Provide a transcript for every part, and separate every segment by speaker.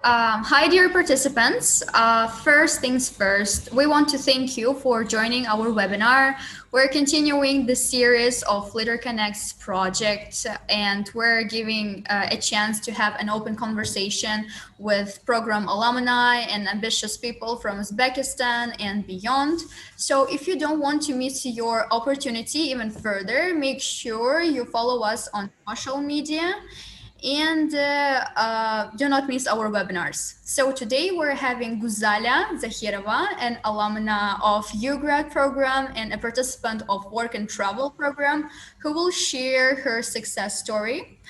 Speaker 1: Hi, dear participants. First things first, we want to thank you for joining our webinar. We're continuing the series of Leader Connects project, and we're giving a chance to have an open conversation with program alumni and ambitious people from Uzbekistan and beyond. So if you don't want to miss your opportunity even further, make sure you follow us on social media and do not miss our webinars. So today we're having Guzalya Zakhirova, an alumna of UGRAD program and a participant of Work&Travel program, who will share her success story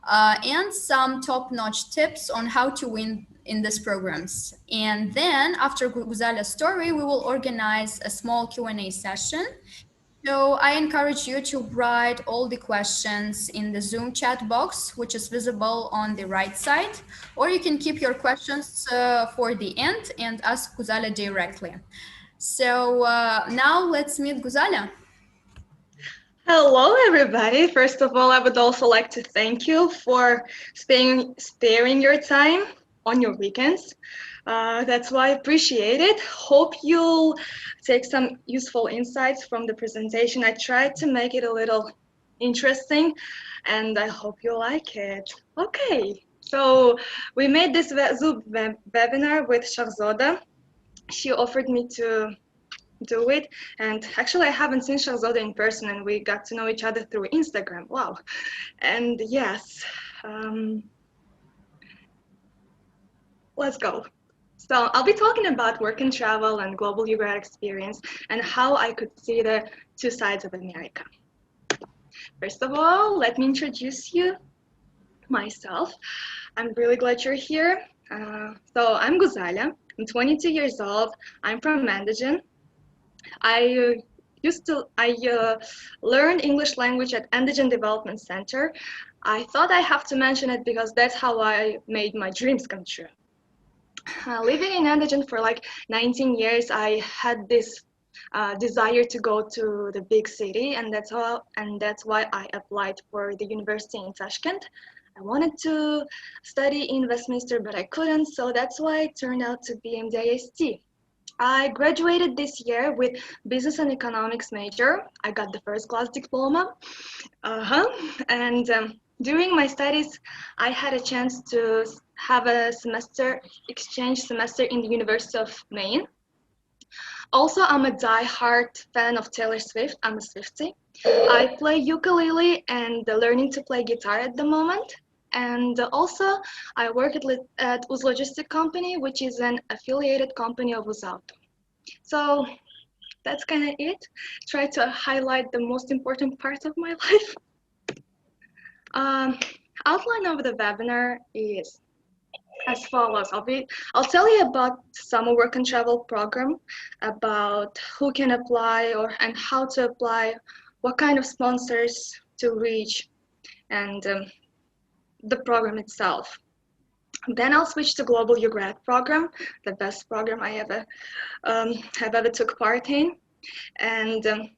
Speaker 1: and some top-notch tips on how to win in these programs. And then after Guzalya's story, we will organize a small Q&A session. So I encourage you to write all the questions in the Zoom chat box, which is visible on the right side, or you can keep your questions for the end and ask Guzalya directly. So now let's meet Guzalya.
Speaker 2: Hello, everybody. First of all, I would also like to thank you for sparing your time on your weekends. That's why I appreciate it. Hope you'll take some useful insights from the presentation. I tried to make it a little interesting, and I hope you like it. Okay, so we made this Zoom webinar with Shahzoda. She offered me to do it, and actually I haven't seen Shahzoda in person, and we got to know each other through Instagram. Wow. And yes, let's go. So I'll be talking about work and travel and global UGRAD experience and how I could see the two sides of America. First of all, let me introduce you myself. I'm really glad you're here. So I'm Guzalya. I'm 22 years old. I'm from Mandajan. I learned English language at Andijan Development Center. I thought I have to mention it because that's how I made my dreams come true. Living in Andijan for like 19 years, I had this desire to go to the big city, and that's why I applied for the university in Tashkent. I wanted to study in Westminster, but I couldn't, so that's why it turned out to be MDIST. I graduated this year with business and economics major. I got the first class diploma. And during my studies, I had a chance to have a exchange semester in the University of Maine. Also, I'm a die-hard fan of Taylor Swift. I'm a Swiftie. I play ukulele and learning to play guitar at the moment. And also, I work at Uz Logistic Company, which is an affiliated company of Uzauto. So that's kind of it. Try to highlight the most important parts of my life. Outline of the webinar is as follows. I'll tell you about summer work and travel program, about who can apply and how to apply, what kind of sponsors to reach, and the program itself. Then I'll switch to Global UGRAD program, the best program I have ever took part in. And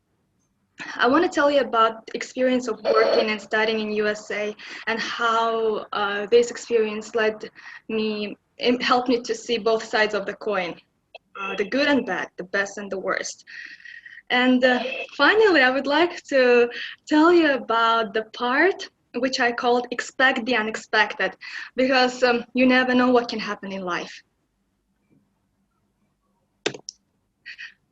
Speaker 2: I want to tell you about the experience of working and studying in USA and how this experience helped me to see both sides of the coin, the good and bad, the best and the worst. And finally, I would like to tell you about the part which I called expect the unexpected, because you never know what can happen in life.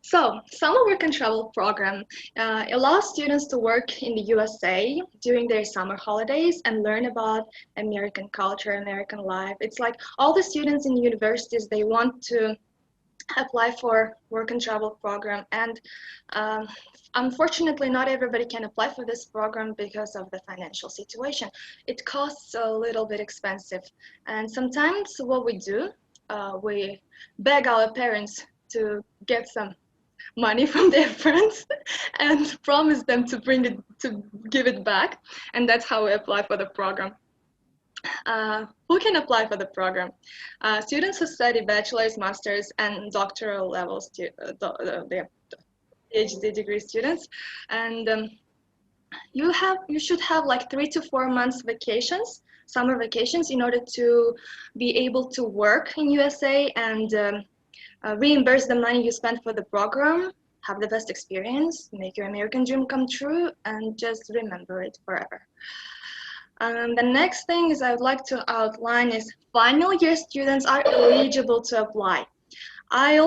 Speaker 2: So, Summer Work and Travel program allows students to work in the USA during their summer holidays and learn about American culture, American life. It's like all the students in universities, they want to apply for work and travel program, and unfortunately not everybody can apply for this program because of the financial situation. It costs a little bit expensive, and sometimes what we do, we beg our parents to get some money from their friends and promise them to give it back, and that's how we apply for the program. Who can apply for the program? Students who study bachelor's, master's, and doctoral level PhD degree students, and you should have like 3 to 4 months vacations summer vacations in order to be able to work in USA and reimburse the money you spent for the program, have the best experience, make your American dream come true, and just remember it forever. The next thing is I would like to outline is final year students are eligible to apply. I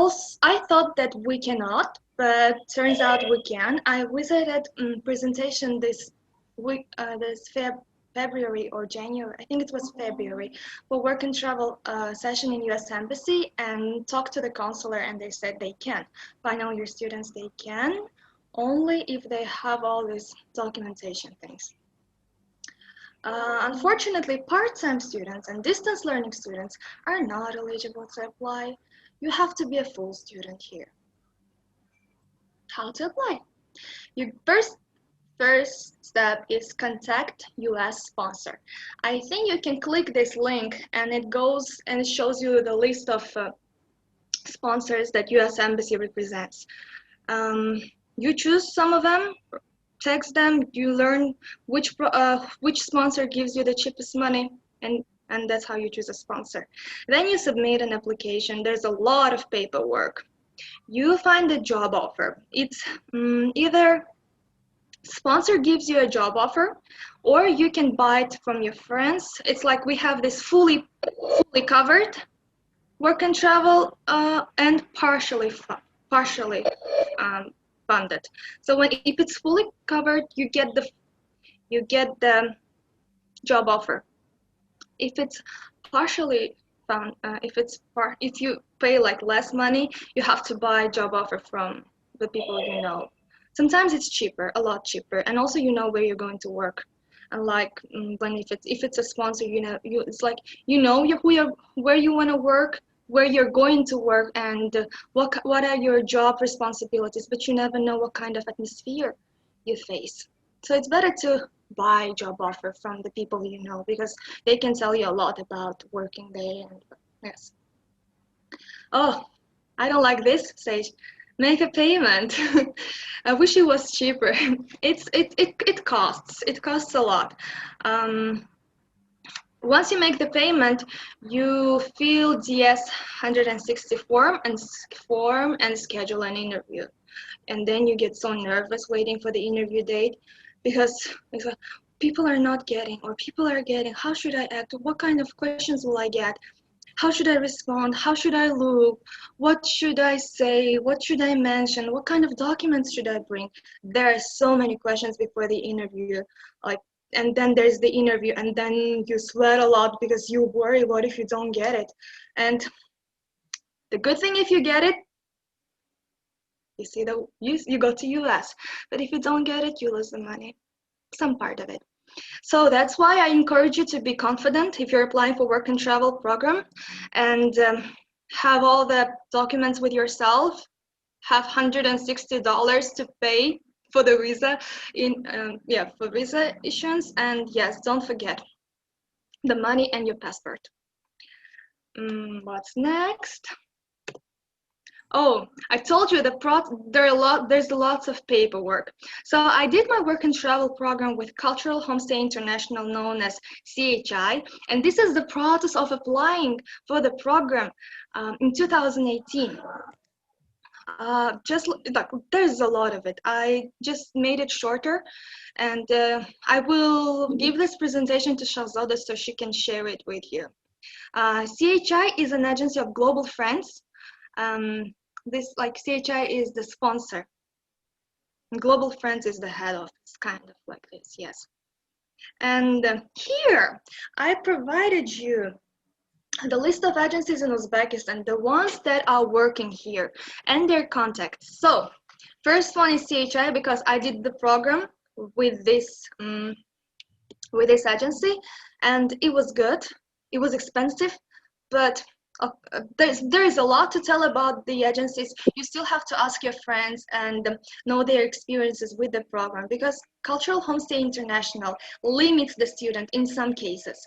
Speaker 2: thought that we cannot, but turns out we can. I visited presentation this week, February or January, I think it was February, for work and travel session in US Embassy, and talked to the consular, and they said they can. Final year students, they can, only if they have all these documentation things. Unfortunately, part-time students and distance learning students are not eligible to apply. You have to be a full student here. How to apply? Your first step is contact US sponsor. I think you can click this link and it goes and it shows you the list of sponsors that US Embassy represents. You choose some of them, text them, you learn which sponsor gives you the cheapest money, and that's how you choose a sponsor. Then you submit an application. There's a lot of paperwork. You find a job offer. It's either sponsor gives you a job offer, or you can buy it from your friends. It's like we have this fully covered work and travel and partially funded. So if it's fully covered, you get the job offer. If it's partially found, if you pay like less money, you have to buy job offer from the people you know. Sometimes it's cheaper, a lot cheaper, and also you know where you're going to work. And like when if it's a sponsor, it's like where you want to work, where you're going to work, and what are your job responsibilities, but you never know what kind of atmosphere you face. So it's better to buy job offer from the people you know, because they can tell you a lot about working there. And yes. Oh, I don't like this, Sage. Make a payment. I wish it was cheaper. It costs a lot. Once you make the payment, you fill DS 160 form and schedule an interview. And then you get so nervous waiting for the interview date, because it's like, people are not getting, or people are getting. How should I act? What kind of questions will I get? How should I respond? How should I look? What should I say? What should I mention? What kind of documents should I bring? There are so many questions before the interview, and then there's the interview, and then you sweat a lot because you worry, what if you don't get it? And the good thing, if you get it, you go to US. But if you don't get it, you lose the money, some part of it. So that's why I encourage you to be confident if you're applying for work and travel program, and have all the documents with yourself, have $160 to pay for the visa for visa issuance, and yes, don't forget the money and your passport. What's next? Oh, I told you there's lots of paperwork. So I did my work and travel program with Cultural Homestay International, known as CHI, and this is the process of applying for the program in 2018. There's a lot of it. I just made it shorter, and I will give this presentation to Shahzada so she can share it with you. CHI is an agency of Global Friends. CHI is the sponsor. Global Friends is the head office, kind of like this, yes. And here, I provided you the list of agencies in Uzbekistan, the ones that are working here, and their contacts. So, first one is CHI, because I did the program with this agency, and it was good. It was expensive, but there is a lot to tell about the agencies. You still have to ask your friends and know their experiences with the program, because Cultural Homestay International limits the student in some cases.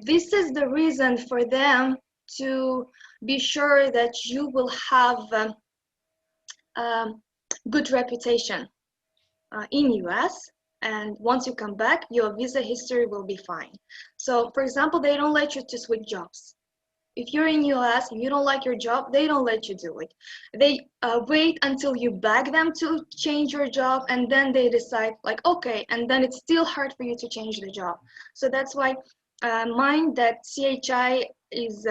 Speaker 2: This is the reason for them to be sure that you will have good reputation in US and once you come back, your visa history will be fine. So for example, they don't let you to switch jobs. If you're in US and you don't like your job, they don't let you do it. They wait until you beg them to change your job, and then they decide like, okay, and then it's still hard for you to change the job. So that's why mind that CHI is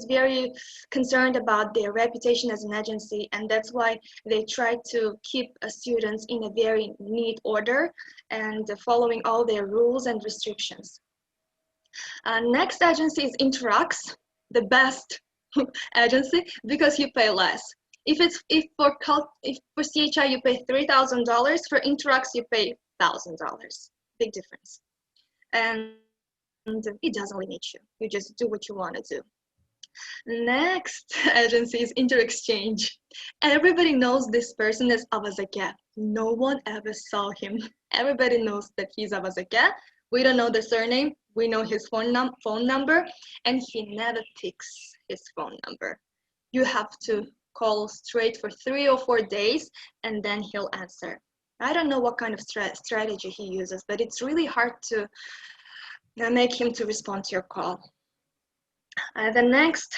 Speaker 2: very concerned about their reputation as an agency, and that's why they try to keep students in a very neat order and following all their rules and restrictions. Next agency is Interax, the best agency because you pay less. If for CHI you pay $3,000, for Interax you pay $1,000. Big difference. And it doesn't limit you. You just do what you want to do. Next agency is Interexchange. Everybody knows this person as Avazake. No one ever saw him. Everybody knows that he's Avazake. We don't know the surname. We know his phone number, and he never picks his phone number. You have to call straight for 3 or 4 days, and then he'll answer. I don't know what kind of strategy he uses, but it's really hard to make him to respond to your call. The next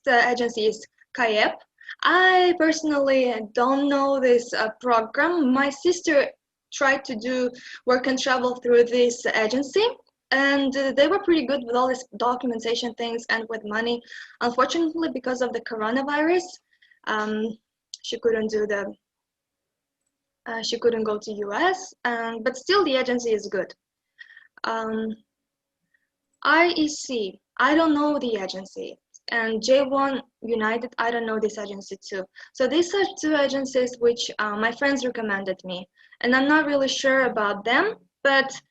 Speaker 2: agency is Kayep. I personally don't know this program. My sister tried to do work and travel through this agency, and they were pretty good with all this documentation things and with money. Unfortunately, because of the coronavirus, she couldn't do she couldn't go to US, but still the agency is good. IEC, I don't know the agency, and J1 United, I don't know this agency too. So these are two agencies which my friends recommended me, and I'm not really sure about them, but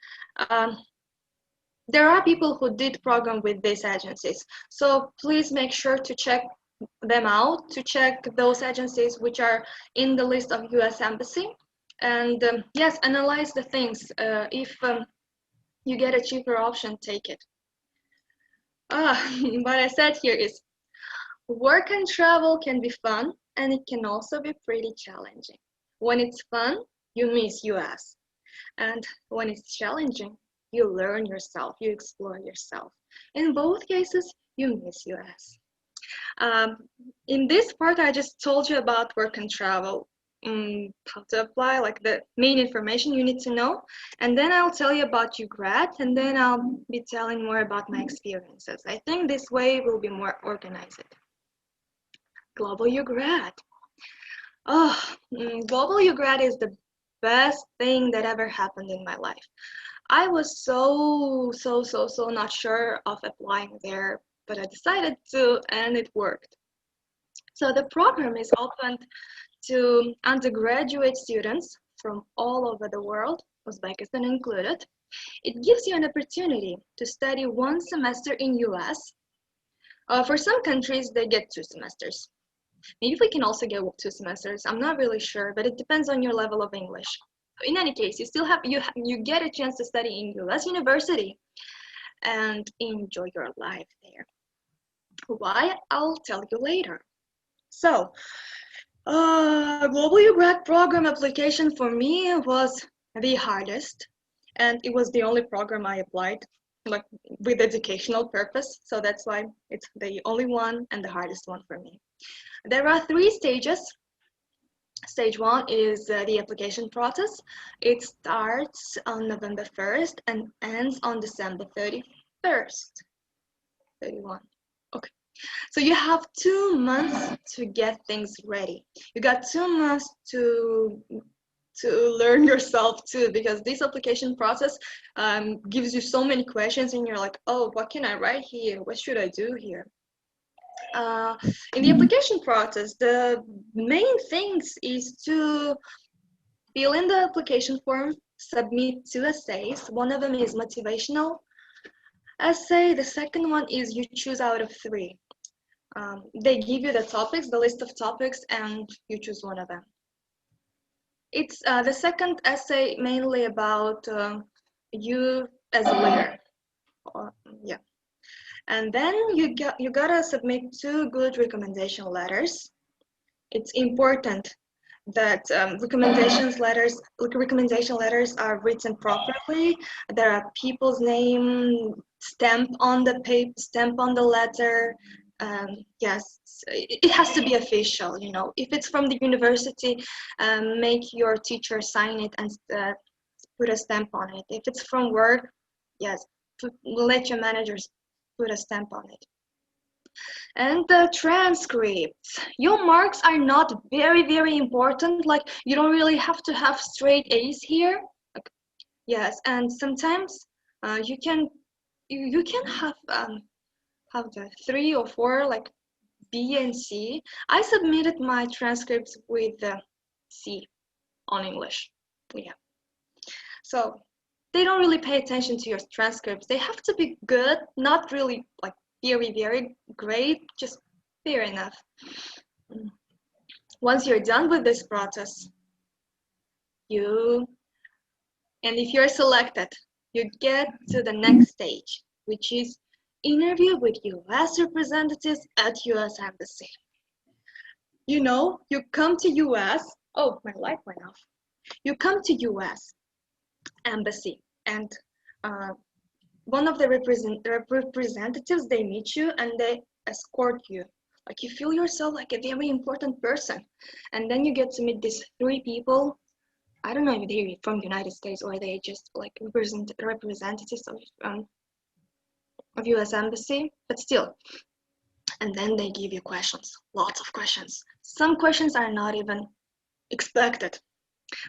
Speaker 2: there are people who did program with these agencies. So please make sure to check them out, to check those agencies which are in the list of US Embassy. And yes, analyze the things. If you get a cheaper option, take it. What I said here is work and travel can be fun, and it can also be pretty challenging. When it's fun, you miss US. And when it's challenging, you learn yourself, you explore yourself. In both cases, you miss US. In this part, I just told you about work and travel, how to apply, like the main information you need to know. And then I'll tell you about UGRAD, and then I'll be telling more about my experiences. I think this way will be more organized. Global UGRAD. Oh, Global UGRAD is the best thing that ever happened in my life. I was so not sure of applying there, but I decided to, and it worked. So the program is open to undergraduate students from all over the world, Uzbekistan included. It gives you an opportunity to study 1 semester in US. For some countries, they get 2 semesters. Maybe we can also get 2 semesters. I'm not really sure, but it depends on your level of English. In any case, you still have you get a chance to study in US university and enjoy your life there. Why? I'll tell you later. So, Global UGRAD program application for me was the hardest, and it was the only program I applied like with educational purpose. So that's why it's the only one and the hardest one for me. There are 3 stages. Stage 1 is the application process. It starts on November 1st and ends on December 31st. 31. Okay. So you have 2 months to get things ready. You got 2 months to learn yourself too, because this application process gives you so many questions and you're like, oh, what can I write here? What should I do here? In the application process, the main things is to fill in the application form, submit 2 essays. One of them is motivational essay. The second one is you choose out of 3. They give you the topics, the list of topics, and you choose one of them. It's the second essay mainly about you as a leader. Yeah. And then you gotta submit 2 good recommendation letters. It's important that recommendation letters are written properly. There are people's name, stamp on the paper, stamp on the letter. Yes, it has to be official. You know, if it's from the university, make your teacher sign it and put a stamp on it. If it's from work, yes, let your managers put a stamp on it. And the transcripts. Your marks are not very important. Like, you don't really have to have straight A's here. Like, yes, and sometimes you can have the 3 or 4 like B and C. I submitted my transcripts with the C on English. Yeah. So they don't really pay attention to your transcripts. They have to be good, not really like very great, just fair enough. Once you're done with this process, and if you're selected, you get to the next stage, which is interview with US representatives at US Embassy. You know, you come to US, oh, my light went off. You come to US Embassy, and one of the representatives, they meet you and they escort you. Like, you feel yourself like a very important person. And then you get to meet these 3 people. I don't know if they're from the United States or they just like representatives of US Embassy, but still. And then they give you questions, lots of questions. Some questions are not even expected.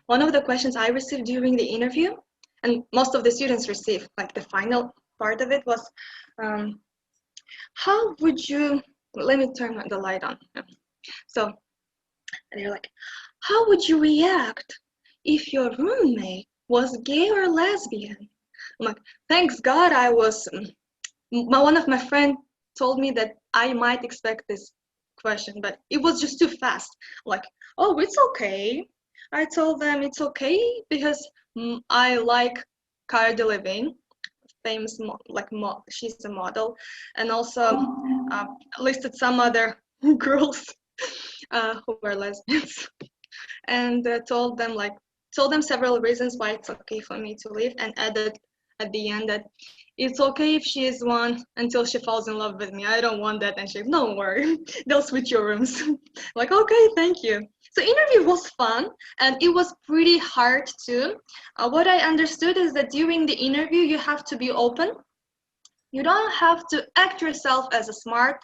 Speaker 2: One of the questions I received during the interview, and most of the students receive, like the final part of it was, how would you, let me turn the light on. So they're like, how would you react if your roommate was gay or lesbian? I'm like, thanks God I was, one of my friends told me that I might expect this question, but it was just too fast. I'm like, oh, it's okay. I told them it's okay because I like Cara Delevingne, famous she's a model, and also listed some other girls who were lesbians, and told them several reasons why it's okay for me to leave, and added at the end that it's okay if she is one until she falls in love with me. I don't want that. And she's, don't worry, they'll switch your rooms. Like, okay, thank you. So interview was fun, and it was pretty hard too. What I understood is that during the interview, you have to be open. You don't have to act yourself as a smart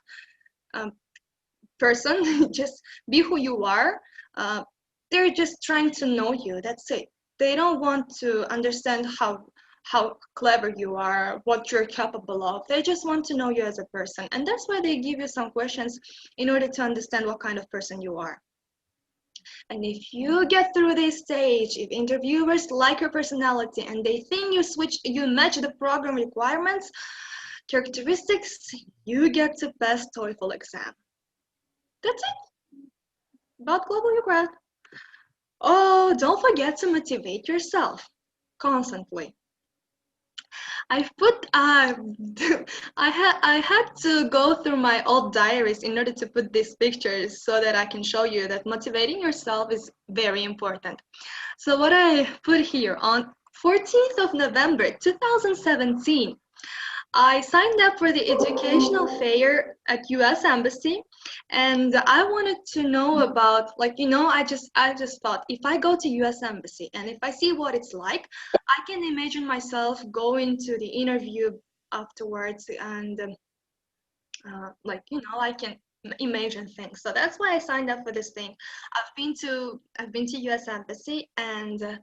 Speaker 2: person. Just be who you are. They're just trying to know you. That's it. They don't want to understand how clever you are, what you're capable of. They just want to know you as a person. And that's why they give you some questions in order to understand what kind of person you are. And if you get through this stage, if interviewers like your personality and they think you match the program requirements, characteristics, you get to pass TOEFL exam. That's it. About Global UGRAD. Oh, don't forget to motivate yourself constantly. I had to go through my old diaries in order to put these pictures so that I can show you that motivating yourself is very important. So what I put here, on 14th of November 2017, I signed up for the educational fair at US Embassy, and I wanted to know about, I just thought, if I go to US Embassy and if I see what it's like, I can imagine myself going to the interview afterwards, and I can imagine things. So that's why I signed up for this thing. I've been to US Embassy, and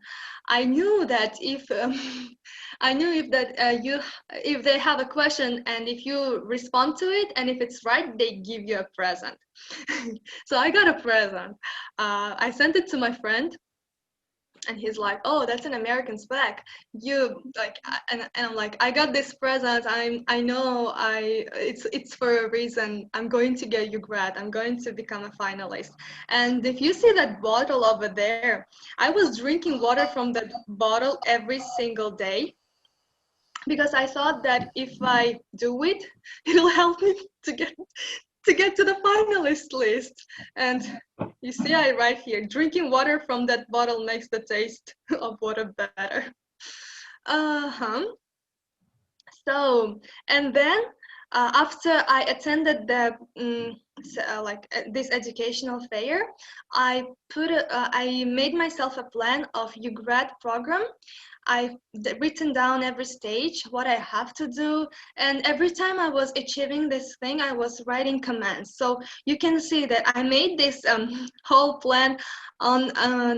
Speaker 2: I knew that if they have a question and if you respond to it and if it's right, they give you a present. So I got a present. I sent it to my friend, and he's like, oh, that's an American spec. And I'm like, I got this present. I know it's for a reason. I'm going to get UGRAD. I'm going to become a finalist. And if you see that bottle over there, I was drinking water from that bottle every single day, because I thought that if I do it, it'll help me to to get to the finalist list. And you see, I write here, drinking water from that bottle makes the taste of water better. So, and then after I attended the this educational fair, I made myself a plan of UGRAD program. I've written down every stage, what I have to do, and every time I was achieving this thing, I was writing commands. So you can see that I made this whole plan on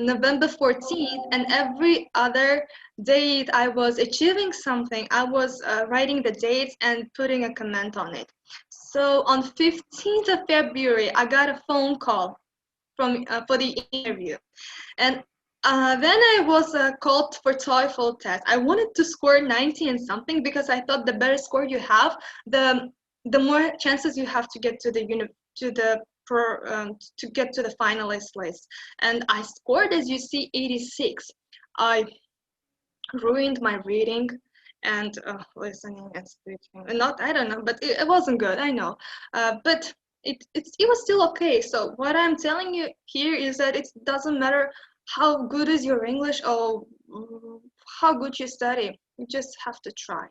Speaker 2: November 14th, and every other date I was achieving something, I was writing the dates and putting a comment on it. So on 15th of February, I got a phone call from for the interview, and then I was called for TOEFL test. I wanted to score 90 and something because I thought the better score you have, the more chances you have to get to the finalist list. And I scored, as you see, 86. I ruined my reading and listening and speaking. Not, I don't know, but it wasn't good, I know. But it was still okay. So what I'm telling you here is that it doesn't matter how good is your English or how good you study. You just have to try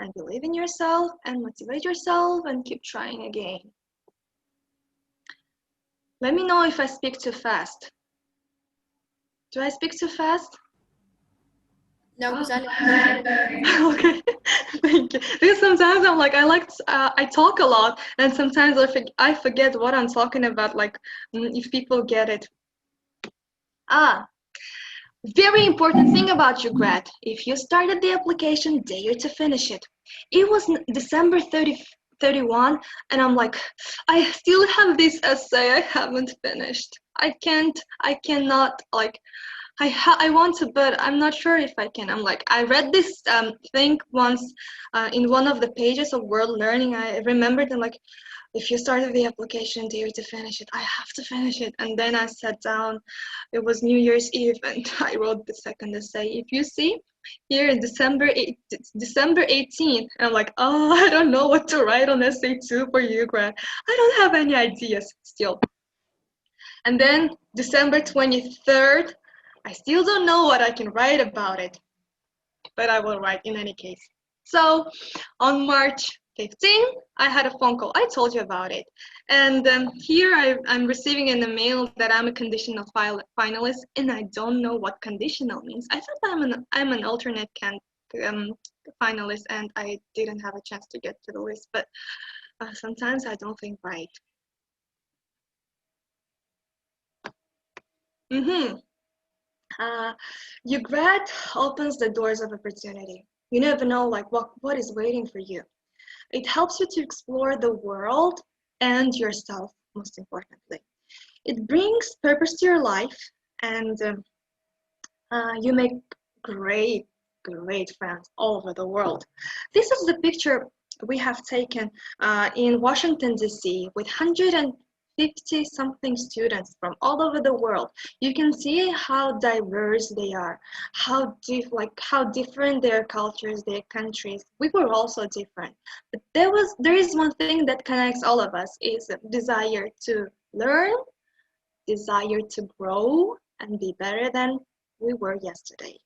Speaker 2: and believe in yourself and motivate yourself and keep trying again. Let me know if I speak too fast. Do I speak too fast?
Speaker 1: No, Guzalya.
Speaker 2: Okay, thank you. Because sometimes I'm like, I talk a lot, and sometimes I forget what I'm talking about, like if people get it. Very important thing about UGRAD. If you started the application, dare to finish it. It was December 31, and I'm like, I still have this essay I haven't finished. I cannot, like, I want to, but I'm not sure if I can. I'm like, I read this thing once in one of the pages of World Learning. I remembered, and like, if you started the application, dare to finish it. I have to finish it. And then I sat down. It was New Year's Eve, and I wrote the second essay. If you see here in December 18th, and I'm like, oh, I don't know what to write on essay 2 for UGRAD. I don't have any ideas still. And then December 23rd, I still don't know what I can write about it, but I will write in any case. So on March 15th, I had a phone call. I told you about it. And here I'm receiving in the mail that I'm a conditional finalist, and I don't know what conditional means. I thought I'm an alternate finalist, and I didn't have a chance to get to the list, but sometimes I don't think right. UGRAD opens the doors of opportunity. You never know, like, what is waiting for you. It helps you to explore the world and yourself, most importantly. It brings purpose to your life, and you make great friends all over the world. This is the picture we have taken in Washington, D.C. with 150-something students from all over the world. You can see how diverse they are, how different their cultures, their countries. We were also different, but there is one thing that connects all of us: is a desire to learn, desire to grow, and be better than we were yesterday.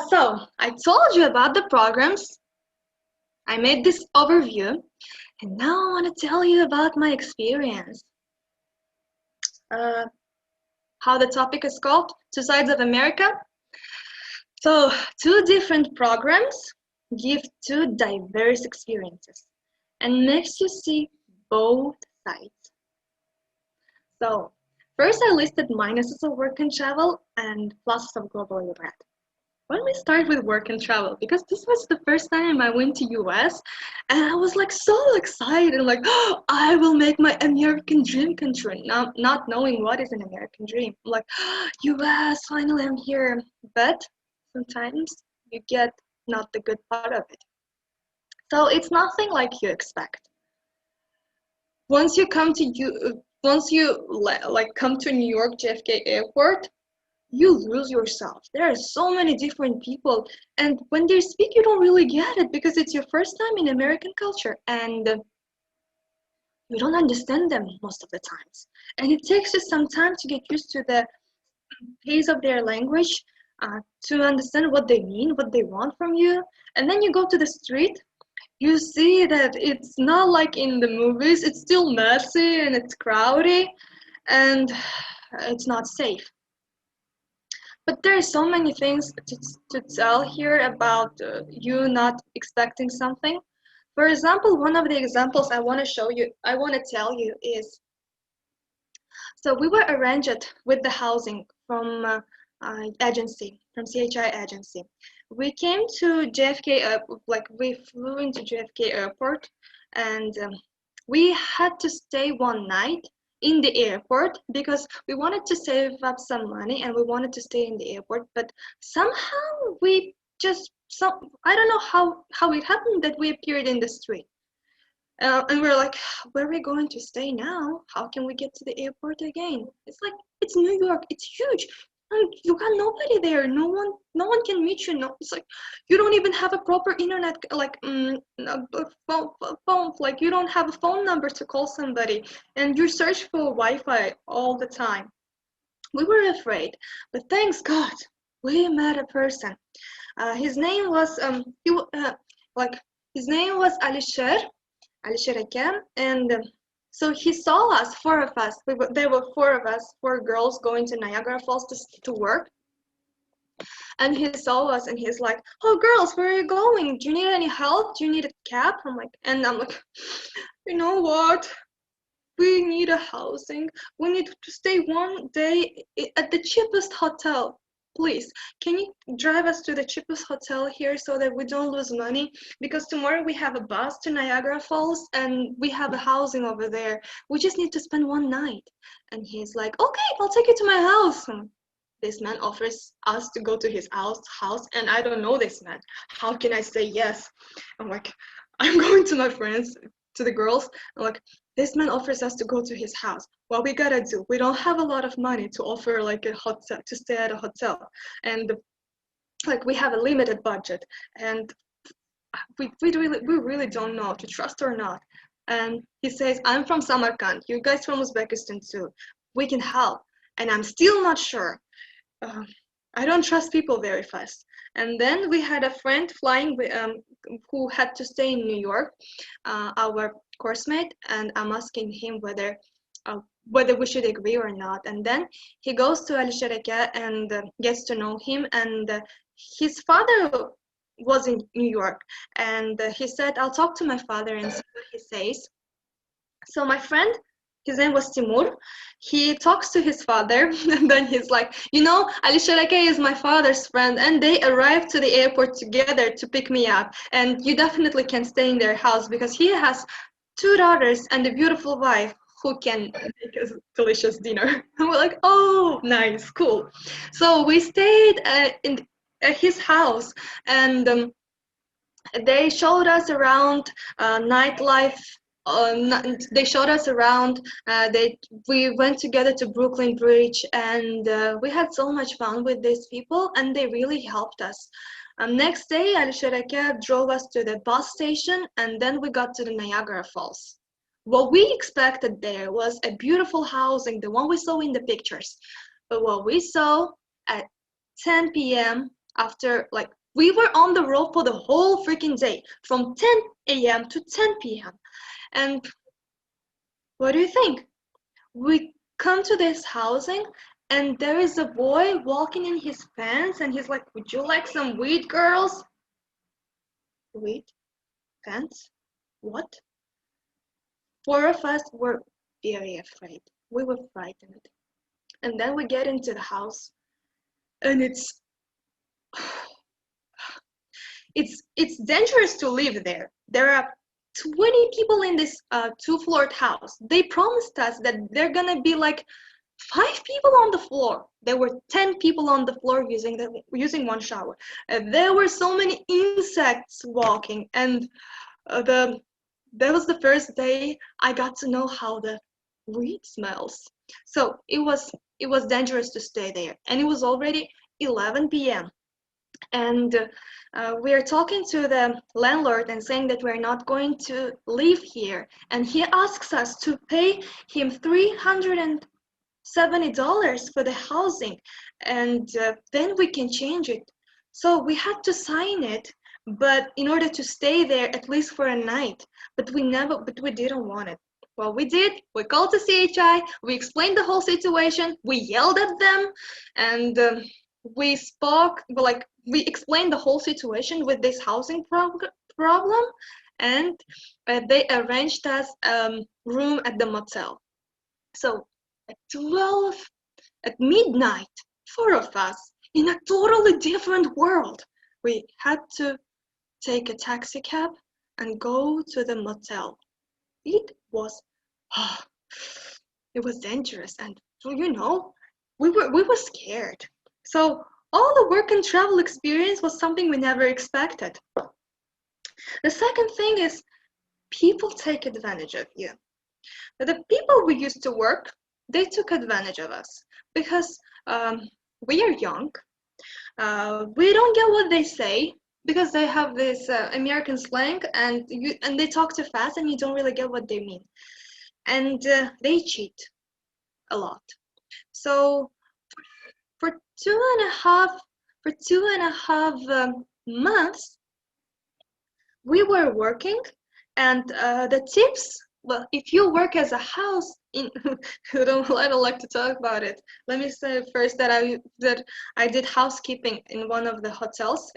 Speaker 2: So I told you about the programs. I made this overview, and now I want to tell you about my experience. How the topic is called, Two Sides of America. So 2 different programs give 2 diverse experiences and makes you see both sides. So first I listed minuses of work and travel and pluses of global UGRAD. Why don't we start with work and travel? Because this was the first time I went to US, and I was like so excited, like, oh, I will make my American dream come true. Not knowing what is an American dream. I'm like, oh, US, finally I'm here. But sometimes you get not the good part of it. So it's nothing like you expect. Once you come to New York JFK Airport, you lose yourself. There are so many different people, and when they speak, you don't really get it because it's your first time in American culture, and you don't understand them most of the times. And it takes you some time to get used to the pace of their language, to understand what they mean, what they want from you. And then you go to the street, you see that it's not like in the movies, it's still messy and it's crowded and it's not safe. But there are so many things to tell here about you not expecting something. For example, one of the examples I want to tell you is, so we were arranged with the housing from agency, from CHI agency. We came to JFK, we flew into JFK airport, and we had to stay one night in the airport because we wanted to save up some money and we wanted to stay in the airport. But somehow I don't know how it happened that we appeared in the street. And we're like, where are we going to stay now? How can we get to the airport again? It's like, it's New York, it's huge. And you got nobody there. No one can meet you. No, it's like you don't even have a proper internet, phone. Like you don't have a phone number to call somebody, and you search for Wi-Fi all the time. We were afraid, but thanks God, we met a person. His name was his name was Alisher Akem, and so he saw us, four of us. There were four of us, four girls going to Niagara Falls to work. And he saw us and he's like, "Oh, girls, where are you going? Do you need any help? Do you need a cab?" I'm like, you know what? We need a housing. We need to stay one day at the cheapest hotel. Please, can you drive us to the cheapest hotel here so that we don't lose money? Because tomorrow we have a bus to Niagara Falls and we have a housing over there. We just need to spend one night. And he's like, "Okay, I'll take you to my house." This man offers us to go to his house, and I don't know this man. How can I say yes? I'm like, I'm going to my friends, to the girls. I'm like, this man offers us to go to his house. What we gotta do? We don't have a lot of money to offer like a hotel, to stay at a hotel, and like we have a limited budget, and we really don't know to trust or not. And he says, "I'm from Samarkand. You guys from Uzbekistan too. We can help." And I'm still not sure. I don't trust people very fast. And then we had a friend flying who had to stay in New York, our course mate, and I'm asking him whether we should agree or not. And then he goes to Al Sharaka and gets to know him. And his father was in New York, and he said, "I'll talk to my father and see what he says." So my friend, his name was Timur, he talks to his father, and then he's like, Ali Sharake is my father's friend, and they arrived to the airport together to pick me up, and you definitely can stay in their house because he has 2 daughters and a beautiful wife who can make us delicious dinner. And we're like, "Oh, nice, cool." So we stayed at his house, and they showed us around nightlife. They showed us around. We went together to Brooklyn Bridge, and we had so much fun with these people, and they really helped us. Next day, Al Sharaka drove us to the bus station, and then we got to the Niagara Falls. What we expected there was a beautiful housing, the one we saw in the pictures. But what we saw at 10 p.m. after, we were on the road for the whole freaking day, from 10 a.m. to 10 p.m. And what do you think? We come to this housing, and there is a boy walking in his pants, and he's like, "Would you like some weed, girls?" Weed? Pants? What? 4 of us were very afraid. We were frightened. And then we get into the house, and it's dangerous to live there. There are 20 people in this 2-floored house. They promised us that they're gonna be like 5 people on the floor. There were 10 people on the floor using one shower. There were so many insects walking, and that was the first day I got to know how the weed smells. So it was it was dangerous to stay there, and it was already 11 p.m. And we are talking to the landlord and saying that we're not going to live here, and he asks us to pay him $370 for the housing, and then we can change it. So we had to sign it, but in order to stay there at least for a night. But we didn't want it. Well, we did. We called the CHI. We explained the whole situation. We yelled at them, and we explained the whole situation with this housing problem, and they arranged us room at the motel. So at midnight, 4 of us in a totally different world, we had to take a taxi cab and go to the motel. It was dangerous, and we were scared. So all the work and travel experience was something we never expected. The second thing is people take advantage of you. The people we used to work, they took advantage of us because we are young. We don't get what they say because they have this American slang, and they talk too fast, and you don't really get what they mean. And they cheat a lot. So for two and a half months, we were working, and the tips. Well, if you work as a house, I don't like to talk about it. Let me say first that I did housekeeping in one of the hotels,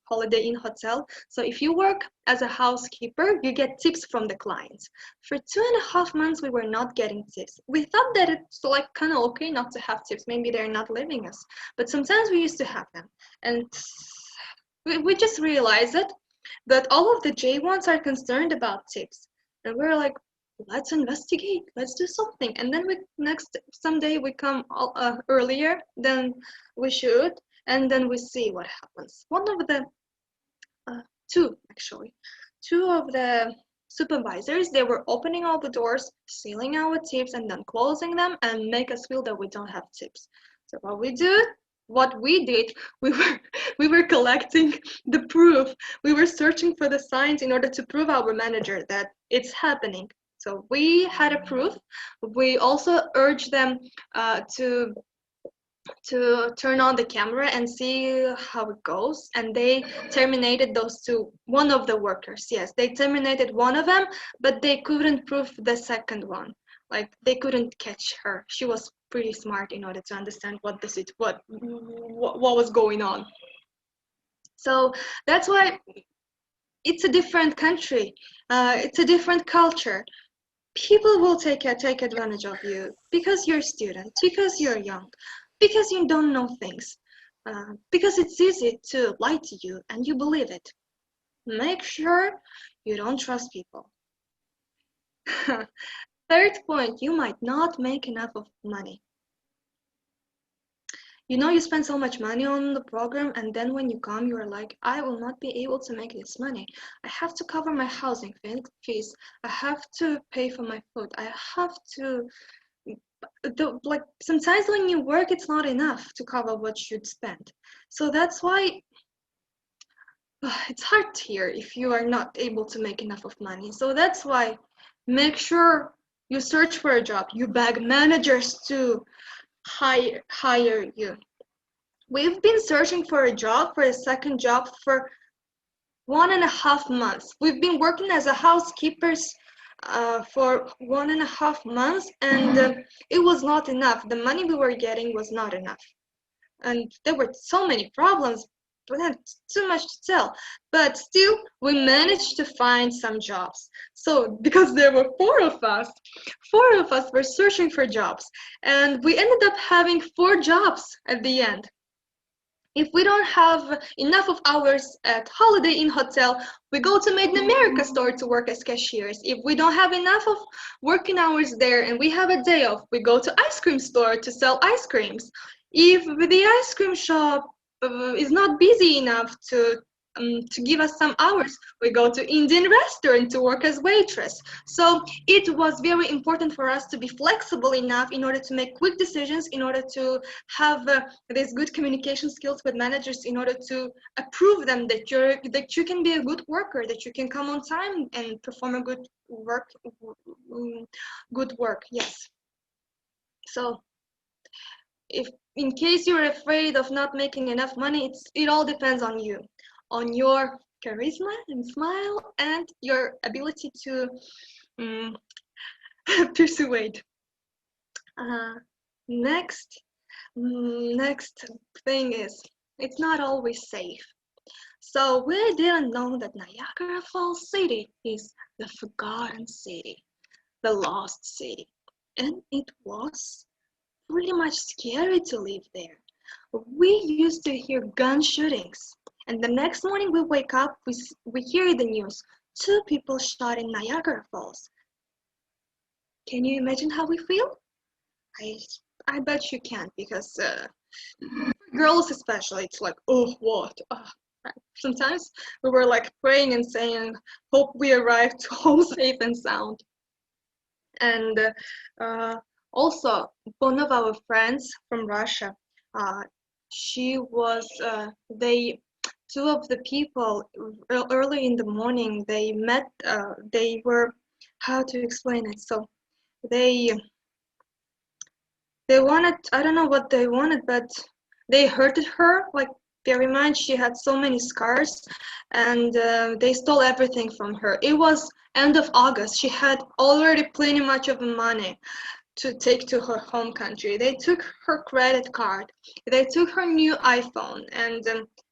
Speaker 2: Holiday Inn hotel. So if you work as a housekeeper, you get tips from the clients. For 2.5 months, we were not getting tips. We thought that it's kind of okay not to have tips. Maybe they're not leaving us, but sometimes we used to have them, and we just realized that all of the J1s are concerned about tips, and we're like, let's investigate, let's do something. And then someday we come earlier than we should, and then we see what happens. Two of the supervisors, they were opening all the doors, sealing our tips, and then closing them and make us feel that we don't have tips. So what we did, we were collecting the proof. We were searching for the signs in order to prove our manager that it's happening. So we had a proof. We also urged them to turn on the camera and see how it goes, and they terminated one of the workers. Yes, they terminated one of them, but they couldn't prove the second one. They couldn't catch her. She was pretty smart in order to understand what was going on. So that's why it's a different country. It's a different culture. People will take advantage of you because you're a student, because you're young, because you don't know things, because it's easy to lie to you and you believe it. Make sure you don't trust people. Third point, you might not make enough of money. You spend so much money on the program, and then when you come, you're like, I will not be able to make this money. I have to cover my housing fees. I have to pay for my food. I have to... sometimes when you work, it's not enough to cover what you'd spend. So that's why it's hard here if you are not able to make enough of money. So that's why make sure you search for a job. You beg managers to hire you. We've been searching for a second job for 1.5 months. We've been working as a housekeepers for 1.5 months, and it was not enough. The money we were getting was not enough, and there were so many problems, but that's too much to tell. But still, we managed to find some jobs. So because there were four of us were searching for jobs, and we ended up having 4 jobs at the end. If we don't have enough of hours at Holiday Inn hotel, we go to Made in America store to work as cashiers. If we don't have enough of working hours there and we have a day off, we go to ice cream store to sell ice creams. If the ice cream shop is not busy enough to to give us some hours, we go to Indian restaurant to work as waitress. So it was very important for us to be flexible enough in order to make quick decisions, in order to have these good communication skills with managers, in order to approve them that you can be a good worker, that you can come on time and perform a good work. Yes. So if in case you're afraid of not making enough money, it all depends on you, on your charisma and smile and your ability to persuade. Next thing is, it's not always safe. So we didn't know that Niagara Falls City is the forgotten city, the lost city, and it was pretty much scary to live there. We used to hear gun shootings, and the next morning we wake up, we hear the news, 2 people shot in Niagara Falls. Can you imagine how we feel? I bet you can't, because girls especially, it's like, oh, what? Sometimes we were like praying and saying, hope we arrive to home safe and sound. And also, one of our friends from Russia, she was, two of the people early in the morning, they met, they were, how to explain it? So they wanted, I don't know what they wanted, but they hurted her like very much. She had so many scars, and they stole everything from her. It was end of August. She had already plenty much of money to take to her home country. They took her credit card. They took her new iPhone, and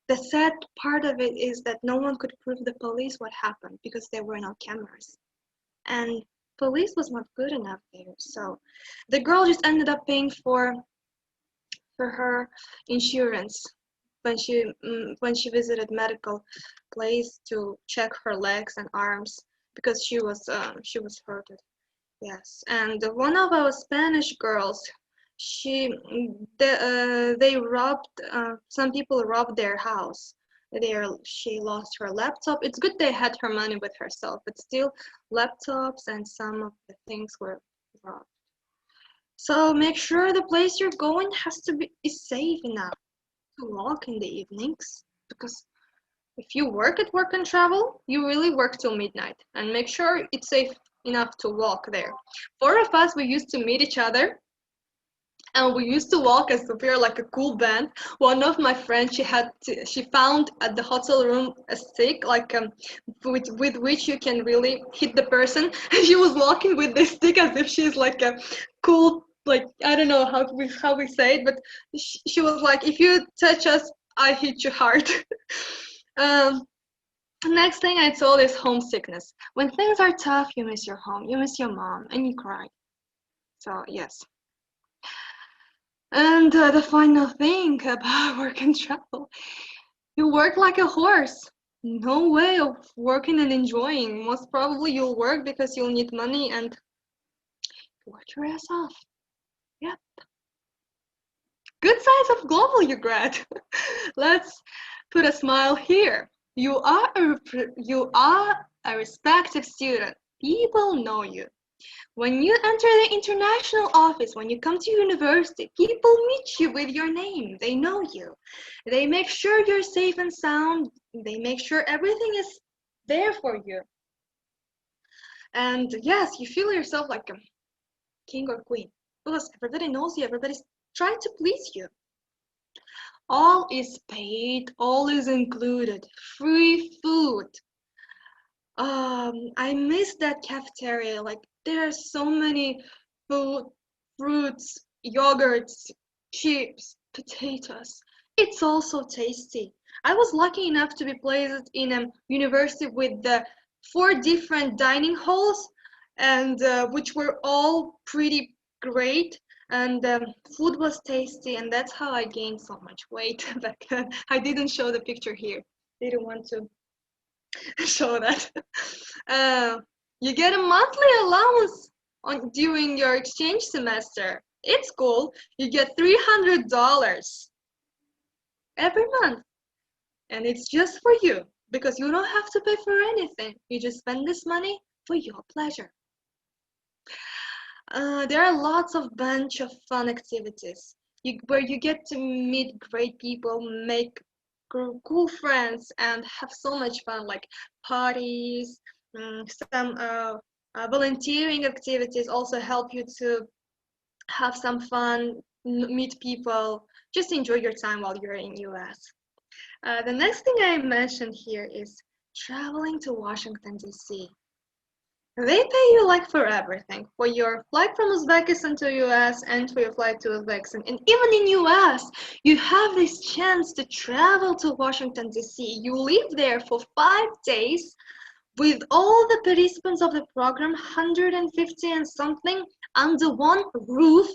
Speaker 2: the sad part of it is that no one could prove the police what happened because there were no cameras. And police was not good enough there. So the girl just ended up paying for her insurance when she visited medical place to check her legs and arms because she was hurted. Yes, and one of our Spanish girls, they robbed, some people robbed their house. She lost her laptop. It's good they had her money with herself, but still, laptops and some of the things were robbed. So make sure the place you're going is safe enough to walk in the evenings, because if you work at Work and Travel, you really work till midnight, and make sure it's safe enough to walk there. 4 of us, we used to meet each other, and we used to walk as if we were like a cool band. One of my friends, she found at the hotel room a stick, like with which you can really hit the person. And she was walking with this stick as if she's like a cool, like, I don't know how we say it, but she was like, if you touch us, I hit you hard. Next thing I told is homesickness. When things are tough, you miss your home, you miss your mom, and you cry. So yes. And the final thing about Work and Travel, you work like a horse. No way of working and enjoying. Most probably you'll work because you'll need money and work your ass off. Yep. Good size of global, UGRAD. Let's put a smile here. You are a respected student. People know you. When you enter the international office, when you come to university, people meet you with your name. They know you. They make sure you're safe and sound. They make sure everything is there for you. And yes, you feel yourself like a king or queen because everybody knows you. Everybody's trying to please you. All is paid, all is included, free food. I miss that cafeteria. Like, there are so many food, fruits, yogurts, chips, potatoes. It's all so tasty. I was lucky enough to be placed in a university with the 4 different dining halls, and which were all pretty great. And food was tasty, and that's how I gained so much weight back then. I didn't show the picture here. Didn't want to show that. You get a monthly allowance during your exchange semester. It's cool. You get $300 every month, and it's just for you. because you don't have to pay for anything. You just spend this money for your pleasure. There are lots of bunch of fun activities where you get to meet great people, make cool friends, and have so much fun, like parties. Some volunteering activities also help you to have some fun, meet people, just enjoy your time while you're in US. The next thing I mentioned here is traveling to Washington, D.C. They pay you like for everything, for your flight from Uzbekistan to US and for your flight to Uzbekistan. And even in US, you have this chance to travel to Washington, D.C. You live there for 5 days with all the participants of the program, 150 and something, under one roof.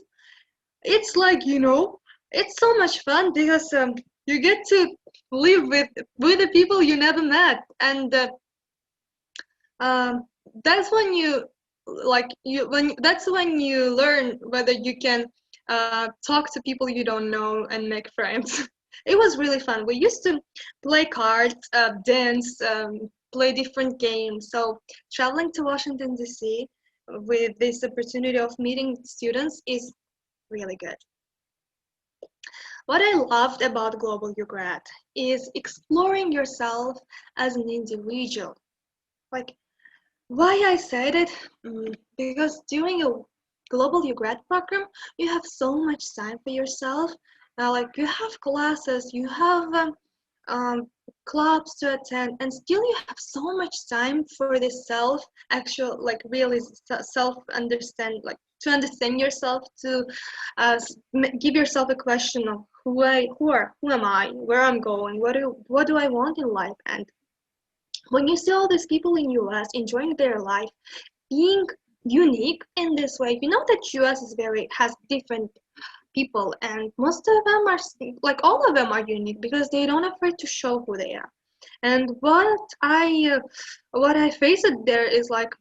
Speaker 2: It's like, it's so much fun because you get to live with the people you never met. And that's when that's when you learn whether you can talk to people you don't know and make friends. It was really fun. We used to play cards, dance, play different games. So traveling to Washington, D.C. with this opportunity of meeting students is really good. What I loved about Global UGRAD is exploring yourself as an individual. Like, why I said it? Because during a Global UGRAD program, you have so much time for yourself. Like, you have classes, you have clubs to attend, and still you have so much time for this really self-understand, like to understand yourself, to give yourself a question of who am I, where I'm going, what do I want in life. And when you see all these people in US enjoying their life, being unique in this way, you know that US has different people, and most of them are all of them are unique because they don't afraid to show who they are. And what I faced there is like,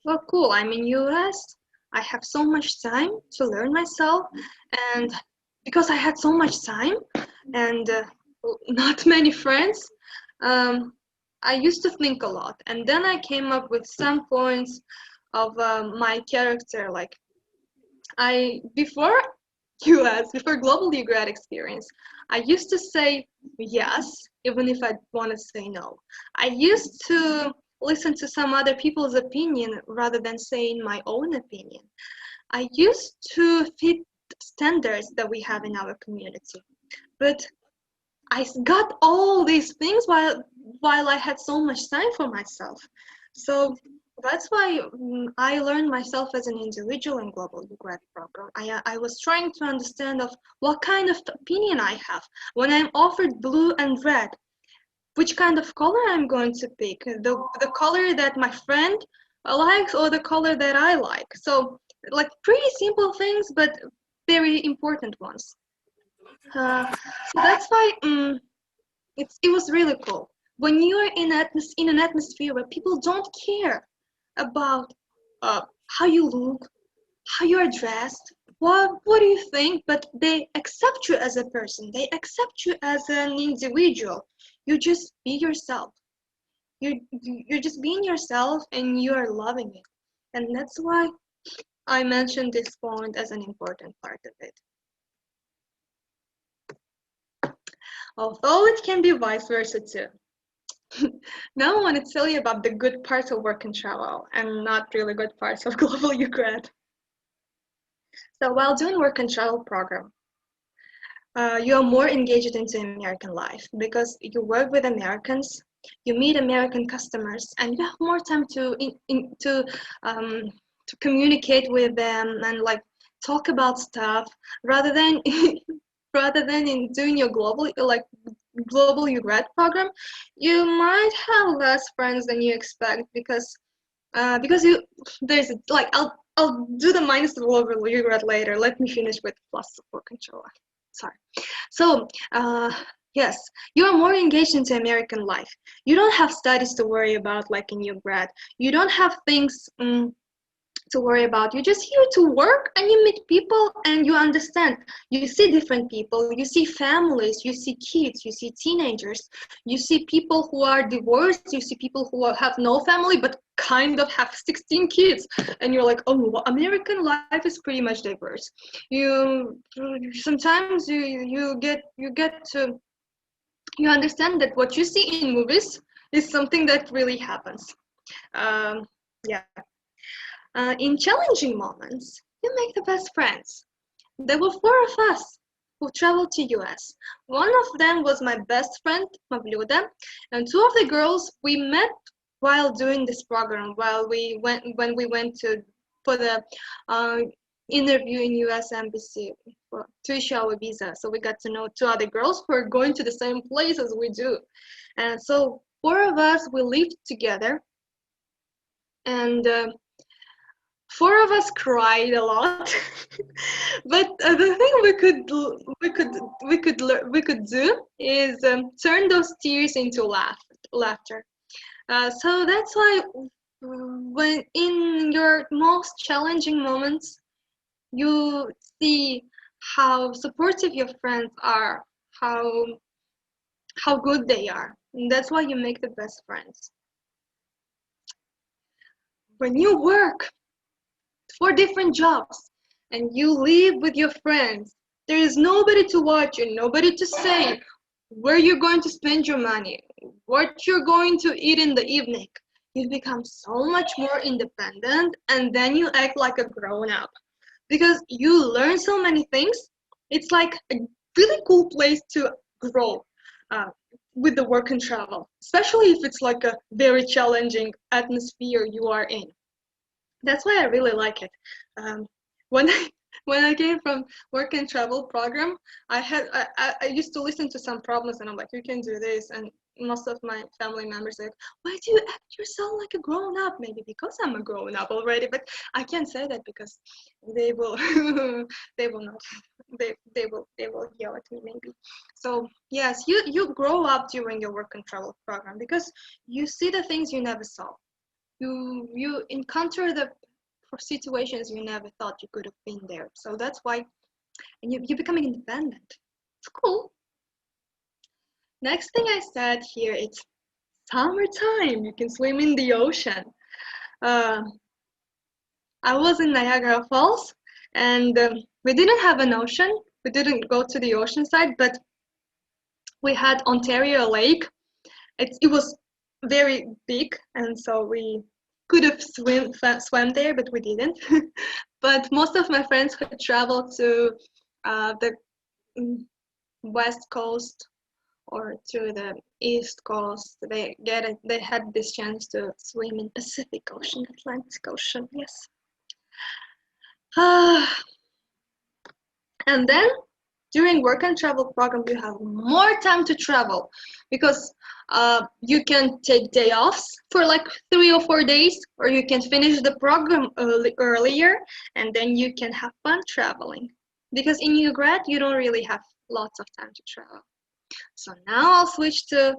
Speaker 2: well, cool, I'm in US, I have so much time to learn myself, and because I had so much time and not many friends, I used to think a lot, and then I came up with some points of my character. Like, before Global UGRAD experience, I used to say yes, even if I want to say no. I used to listen to some other people's opinion rather than saying my own opinion. I used to fit standards that we have in our community, but I got all these things while I had so much time for myself. So that's why I learned myself as an individual in Global UGRAD program. I was trying to understand of what kind of opinion I have. When I'm offered blue and red, which kind of color I'm going to pick? The color that my friend likes or the color that I like? So like pretty simple things, but very important ones. So that's why it was really cool. When you are in an atmosphere where people don't care about how you look, how you are dressed, what do you think, but they accept you as a person, they accept you as an individual. You just be yourself. You're just being yourself and you are loving it. And that's why I mentioned this point as an important part of it. Although it can be vice versa too. Now I want to tell you about the good parts of Work&Travel and not really good parts of Global UGRAD. So while doing Work&Travel program, you are more engaged into American life because you work with Americans, you meet American customers, and you have more time to communicate with them and like talk about stuff rather than in doing your global UGRAD program. You might have less friends than you expect because I'll do the minus of global UGRAD later. Let me finish with plus Work&Travel. Sorry. So yes, you are more engaged into American life. You don't have studies to worry about like in UGRAD. You don't have things to worry about. You're just here to work and you meet people and you understand. You see different people, you see families, you see kids, you see teenagers, you see people who are divorced, you see people who have no family but kind of have 16 kids, and you're like, oh, well, American life is pretty much diverse. You sometimes you understand that what you see in movies is something that really happens. Yeah. In challenging moments, you make the best friends. There were 4 of us who traveled to US. One of them was my best friend, Mavluda, and 2 of the girls we met while doing this program, when we went for the interview in US Embassy to issue our visa. So we got to know 2 other girls who are going to the same place as we do. And so 4 of us, we lived together, and 4 of us cried a lot. But the thing we could do is turn those tears into laughter. So that's why when in your most challenging moments, you see how supportive your friends are, how good they are. And that's why you make the best friends. When you work 4 different jobs and you live with your friends, there is nobody to watch you, nobody to say where you're going to spend your money, what you're going to eat in the evening. You become so much more independent, and then you act like a grown-up because you learn so many things. It's like a really cool place to grow with the work and travel, especially if it's like a very challenging atmosphere you are in. That's why I really like it. When I came from work and travel program, I used to listen to some problems, and I'm like, you can do this. And most of my family members are like, why do you act yourself like a grown up? Maybe because I'm a grown up already, but I can't say that because they will they will not they will yell at me maybe. So yes, you grow up during your work and travel program because you see the things you never saw. You encounter the situations you never thought you could have been there. So that's why, and you're becoming independent. It's cool. Next thing I said here, it's summertime. You can swim in the ocean. I was in Niagara Falls, and we didn't have an ocean. We didn't go to the ocean side, but we had Ontario Lake. It was very big, and so we could have swam there, but we didn't. But most of my friends who traveled to the west coast or to the east coast, they had this chance to swim in Pacific Ocean, Atlantic Ocean, yes. And then during work and travel program, you have more time to travel because you can take day offs for like 3 or 4 days, or you can finish the program earlier, and then you can have fun traveling. Because in UGRAD, you don't really have lots of time to travel. So now I'll switch to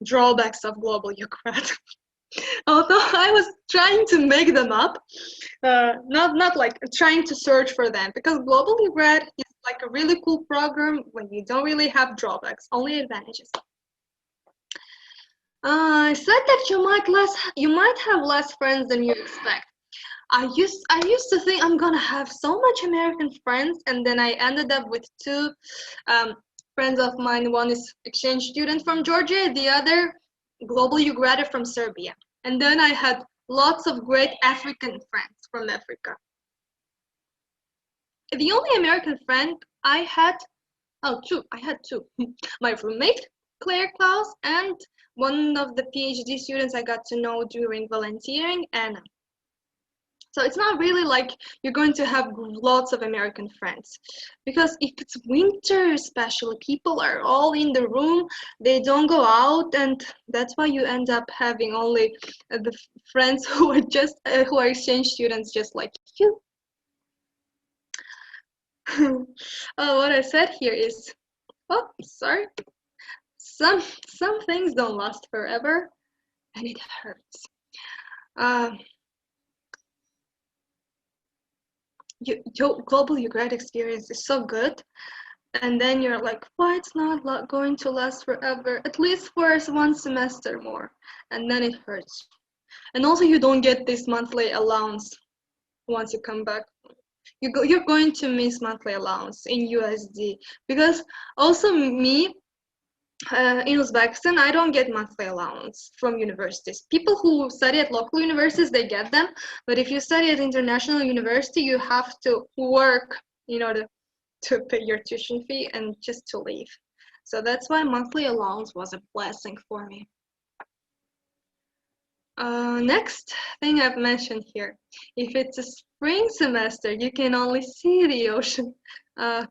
Speaker 2: drawbacks of global UGRAD. Although I was trying to make them up, not like trying to search for them, because global UGRAD is like a really cool program when you don't really have drawbacks, only advantages. I said that you might have less friends than you expect. I used to think I'm gonna have so much American friends, and then I ended up with 2 friends of mine. One is exchange student from Georgia, the other global UGRAD from Serbia. And then I had lots of great African friends from Africa. The only American friend I had, I had 2. My roommate, Claire Klaus, and one of the PhD students I got to know during volunteering, Anna. So it's not really like you're going to have lots of American friends, because if it's winter especially, people are all in the room, they don't go out, and that's why you end up having only the friends who are exchange students just like you. What I said here is, sorry. Some things don't last forever, and it hurts. your global UGRAD experience is so good, and then you're like, why it's not going to last forever, at least for 1 semester more, and then it hurts. And also you don't get this monthly allowance once you come back. You're going to miss monthly allowance in USD, because also me, in Uzbekistan, I don't get monthly allowance from universities. People who study at local universities, they get them. But if you study at international university, you have to work in order to pay your tuition fee and just to live. So that's why monthly allowance was a blessing for me. Next thing I've mentioned here, if it's a spring semester, you can only see the ocean. I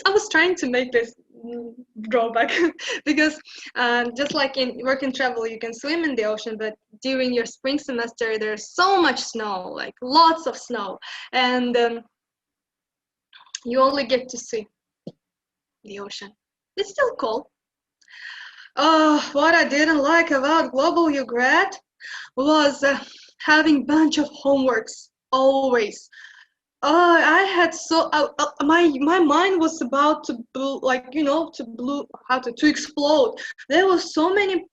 Speaker 2: was trying to make this drawback because just like in work and travel, you can swim in the ocean, but during your spring semester, there's so much snow, like lots of snow, and you only get to see the ocean. It's still cold. What I didn't like about global UGRAD was having bunch of homeworks always. I had my mind was about to to explode. There was so many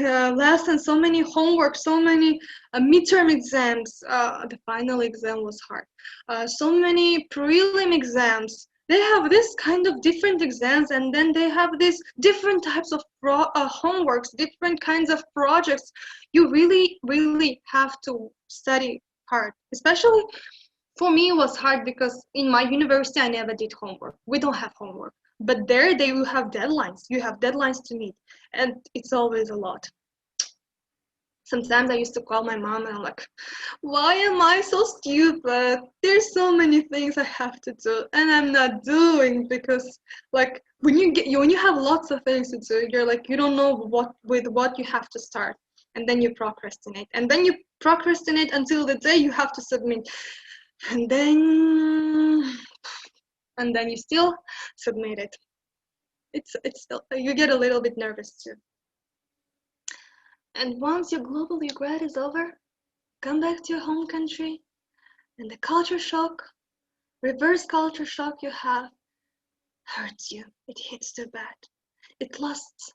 Speaker 2: lessons, so many homework, so many midterm exams. The final exam was hard. So many prelim exams. They have this kind of different exams, and then they have these different types of homeworks, different kinds of projects. You really, really have to study hard. Especially for me, it was hard because in my university, I never did homework. We don't have homework. But there, they will have deadlines. You have deadlines to meet, and it's always a lot. Sometimes I used to call my mom and I'm like, why am I so stupid? There's so many things I have to do and I'm not doing, because like when you have lots of things to do, you're like, you don't know what you have to start, and then you procrastinate, and then you procrastinate until the day you have to submit, and then you still submit it. It's still, you get a little bit nervous too. And once your global UGRAD is over, come back to your home country, and the culture shock, reverse culture shock you have, hurts you. It hits too bad. It lasts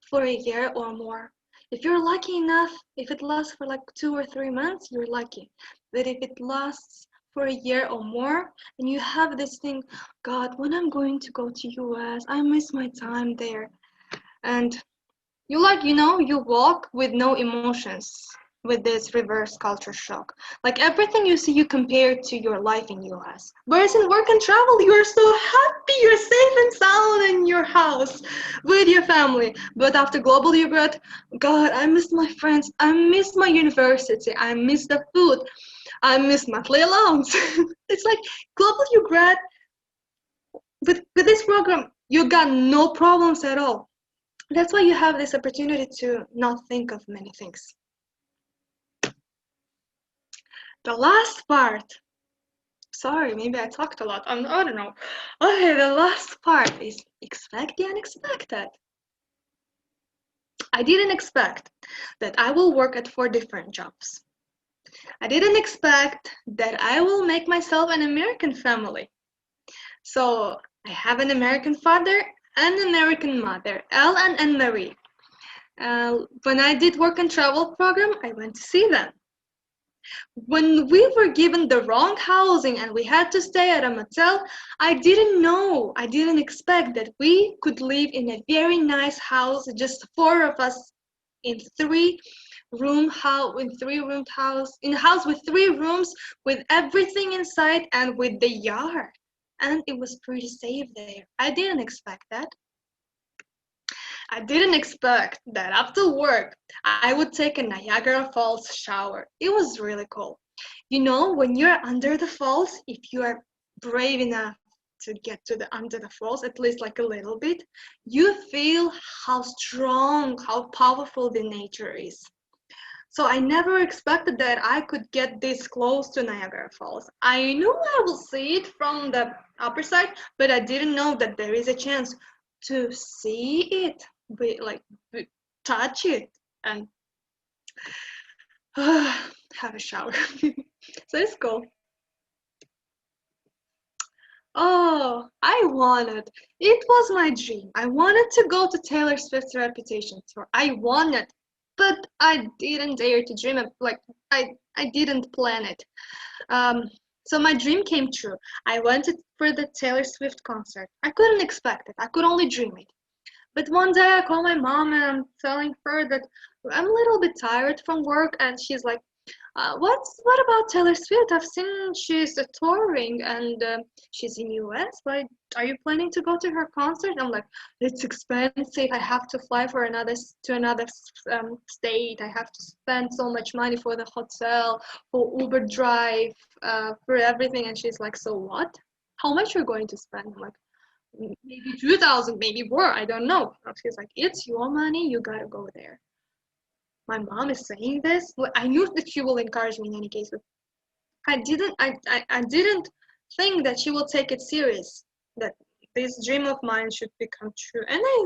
Speaker 2: for a year or more. If you're lucky enough, if it lasts for like 2 or 3 months, you're lucky. But if it lasts for a year or more, and you have this thing, God, when I'm going to go to US, I miss my time there. And you you walk with no emotions with this reverse culture shock. Like everything you see, you compare to your life in US. Whereas in work and travel, you're so happy, you're safe and sound in your house with your family. But after global UGRAD, God, I miss my friends, I miss my university, I miss the food, I miss monthly allowance. It's like global UGRAD, with this program, you got no problems at all. That's why you have this opportunity to not think of many things. The last part, sorry, maybe I talked a lot, I don't know. Okay, the last part is expect the unexpected. I didn't expect that I will work at 4 different jobs. I didn't expect that I will make myself an American family. So I have an American father and an American mother, Elle and Anne-Marie. When I did work and travel program, I went to see them. When we were given the wrong housing and we had to stay at a motel, I didn't expect that we could live in a very nice house, just 4 of us in a 3-room house, in a house with 3 rooms, with everything inside and with the yard. And it was pretty safe there. I didn't expect that. I didn't expect that after work, I would take a Niagara Falls shower. It was really cool. You know, when you're under the falls, if you are brave enough to get to under the falls, at least like a little bit, you feel how strong, how powerful the nature is. So I never expected that I could get this close to Niagara Falls. I knew I will see it from the upper side, but I didn't know that there is a chance to see it, touch it, and have a shower. So it's cool. Oh, I wanted. It was my dream. I wanted to go to Taylor Swift's Reputation tour. I wanted, but I didn't dare to dream it. Like I didn't plan it. Um, so my dream came true. I went for the Taylor Swift concert. I couldn't expect it. I could only dream it. But one day I called my mom and I'm telling her that I'm a little bit tired from work, and she's like, what about Taylor Swift? I've seen she's touring and she's in US. But are you planning to go to her concert? I'm like, it's expensive. I have to fly for another state. I have to spend so much money for the hotel, for Uber drive, for everything. And she's like, so what? How much you're going to spend? I'm like, maybe 2,000, maybe more. I don't know. She's like, it's your money. You gotta go there. My mom is saying this. Well, I knew that she will encourage me in any case, but I didn't think that she will take it serious, that this dream of mine should become true. And I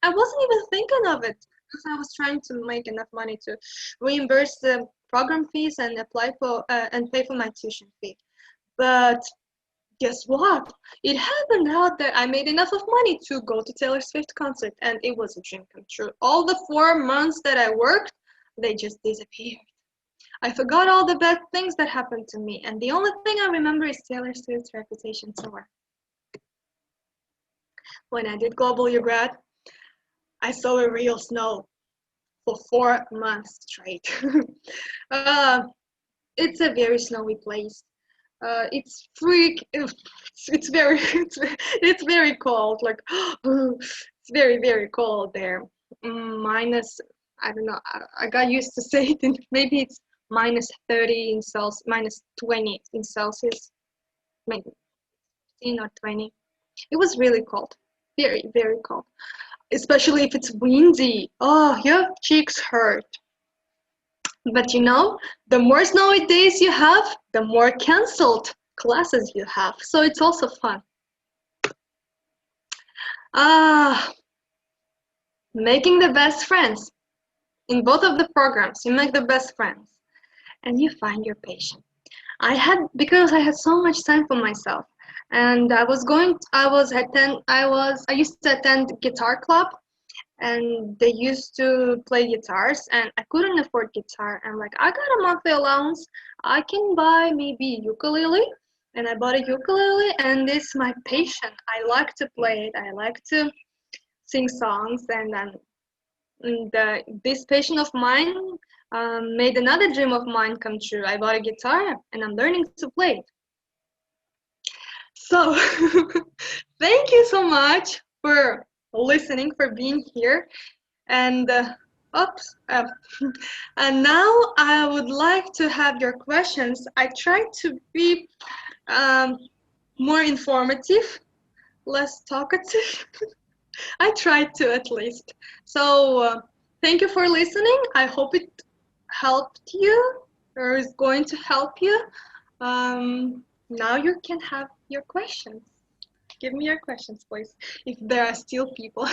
Speaker 2: wasn't even thinking of it because I was trying to make enough money to reimburse the program fees and apply for and pay for my tuition fee. But guess what? It happened out that I made enough of money to go to Taylor Swift concert, and it was a dream come true. All the 4 months that I worked, they just disappeared. I forgot all the bad things that happened to me, and the only thing I remember is Taylor Swift's Reputation tour. When I did Global UGRAD, I saw a real snow for 4 months straight. It's a very snowy place. It's very it's very cold. Like it's very cold there. Minus, I don't know. I got used to say it. Maybe it's minus 30 in Celsius, minus 20 in Celsius, maybe 15 or 20. It was really cold, very cold. Especially if it's windy. Oh, your cheeks hurt. But you know, the more snowy days you have, the more canceled classes you have. So it's also fun. Making the best friends. In both of the programs, you make the best friends and you find your patient. Because I had so much time for myself, and I used to attend guitar club, and they used to play guitars, and I couldn't afford guitar. I'm like, I got a monthly allowance, I can buy maybe ukulele, and I bought a ukulele, and this is my passion. I like to play it, I like to sing songs, and this passion of mine made another dream of mine come true. I bought a guitar and I'm learning to play it. So thank you so much for listening, for being here. And and now I would like to have your questions. I try to be more informative, less talkative. I tried to, at least. So thank you for listening. I hope it helped you or is going to help you. Now you can have your questions. Give me your questions, please, if there are still people.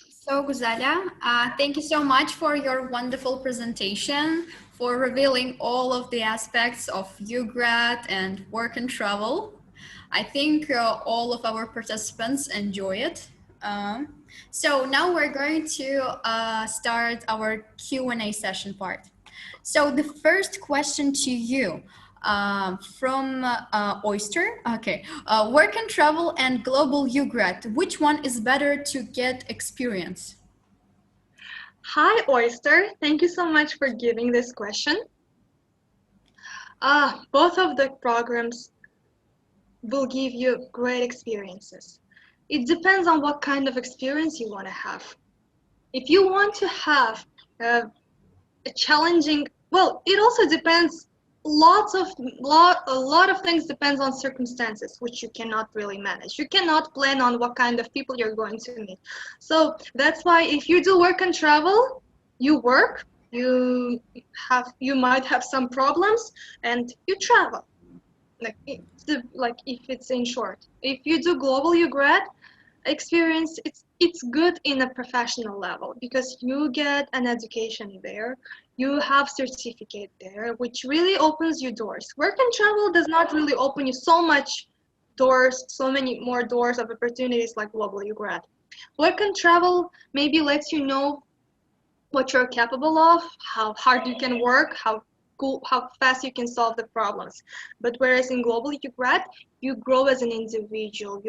Speaker 1: So, Guzalya, thank you so much for your wonderful presentation, for revealing all of the aspects of UGRAD and work and travel. I think all of our participants enjoy it. So now we're going to start our Q&A session part. So the first question to you from Oyster. Okay, work and travel and global UGRAD. Which one is better to get experience?
Speaker 2: Hi, Oyster. Thank you so much for giving this question. Both of the programs will give you great experiences. It depends on what kind of experience you want to have. If you want to have a challenging, well, it also depends. A lot of things depends on circumstances, which you cannot really manage. You cannot plan on what kind of people you're going to meet. So that's why if you do work and travel, you work, you might have some problems, and you travel. Like if it's in short. If you do global UGRAD experience, it's good in a professional level because you get an education there, you have certificate there, which really opens you doors. Work and travel does not really open you so much doors, so many more doors of opportunities like global UGRAD. Work and travel maybe lets you know what you're capable of, how hard you can work, how fast you can solve the problems. But whereas in global UGRAD, you grow as an individual.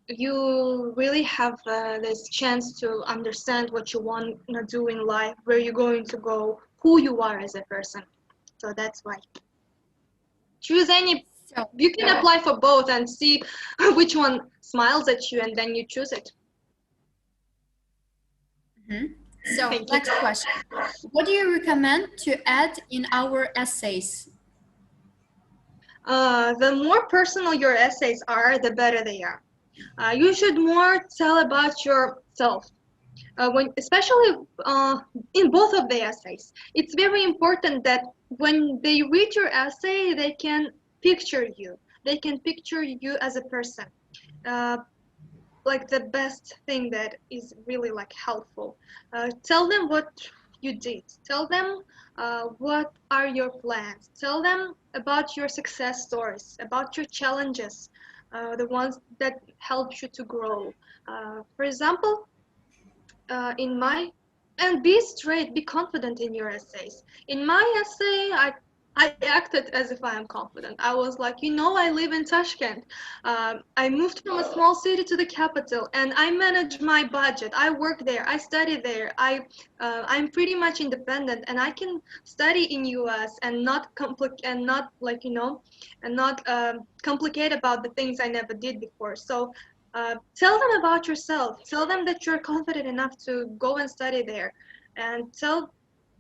Speaker 2: You really have this chance to understand what you want to do in life, where you're going to go, who you are as a person. So that's why. Choose any. You can apply for both and see which one smiles at you, and then you choose it.
Speaker 1: So next question. What do you recommend to add in our essays?
Speaker 2: The more personal your essays are, the better they are. You should more tell about yourself. Especially in both of the essays, it's very important that when they read your essay, they can picture you. They can picture you as a person. Like the best thing that is really like helpful. Tell them what you did. Tell them what are your plans. Tell them about your success stories, about your challenges, the ones that help you to grow. For example, and be straight, be confident in your essays. In my essay, I acted as if I am confident. I was like, I live in Tashkent. I moved from a small city to the capital, and I manage my budget. I work there. I study there. I'm pretty much independent, and I can study in US and not complicate about the things I never did before. So tell them about yourself. Tell them that you're confident enough to go and study there, and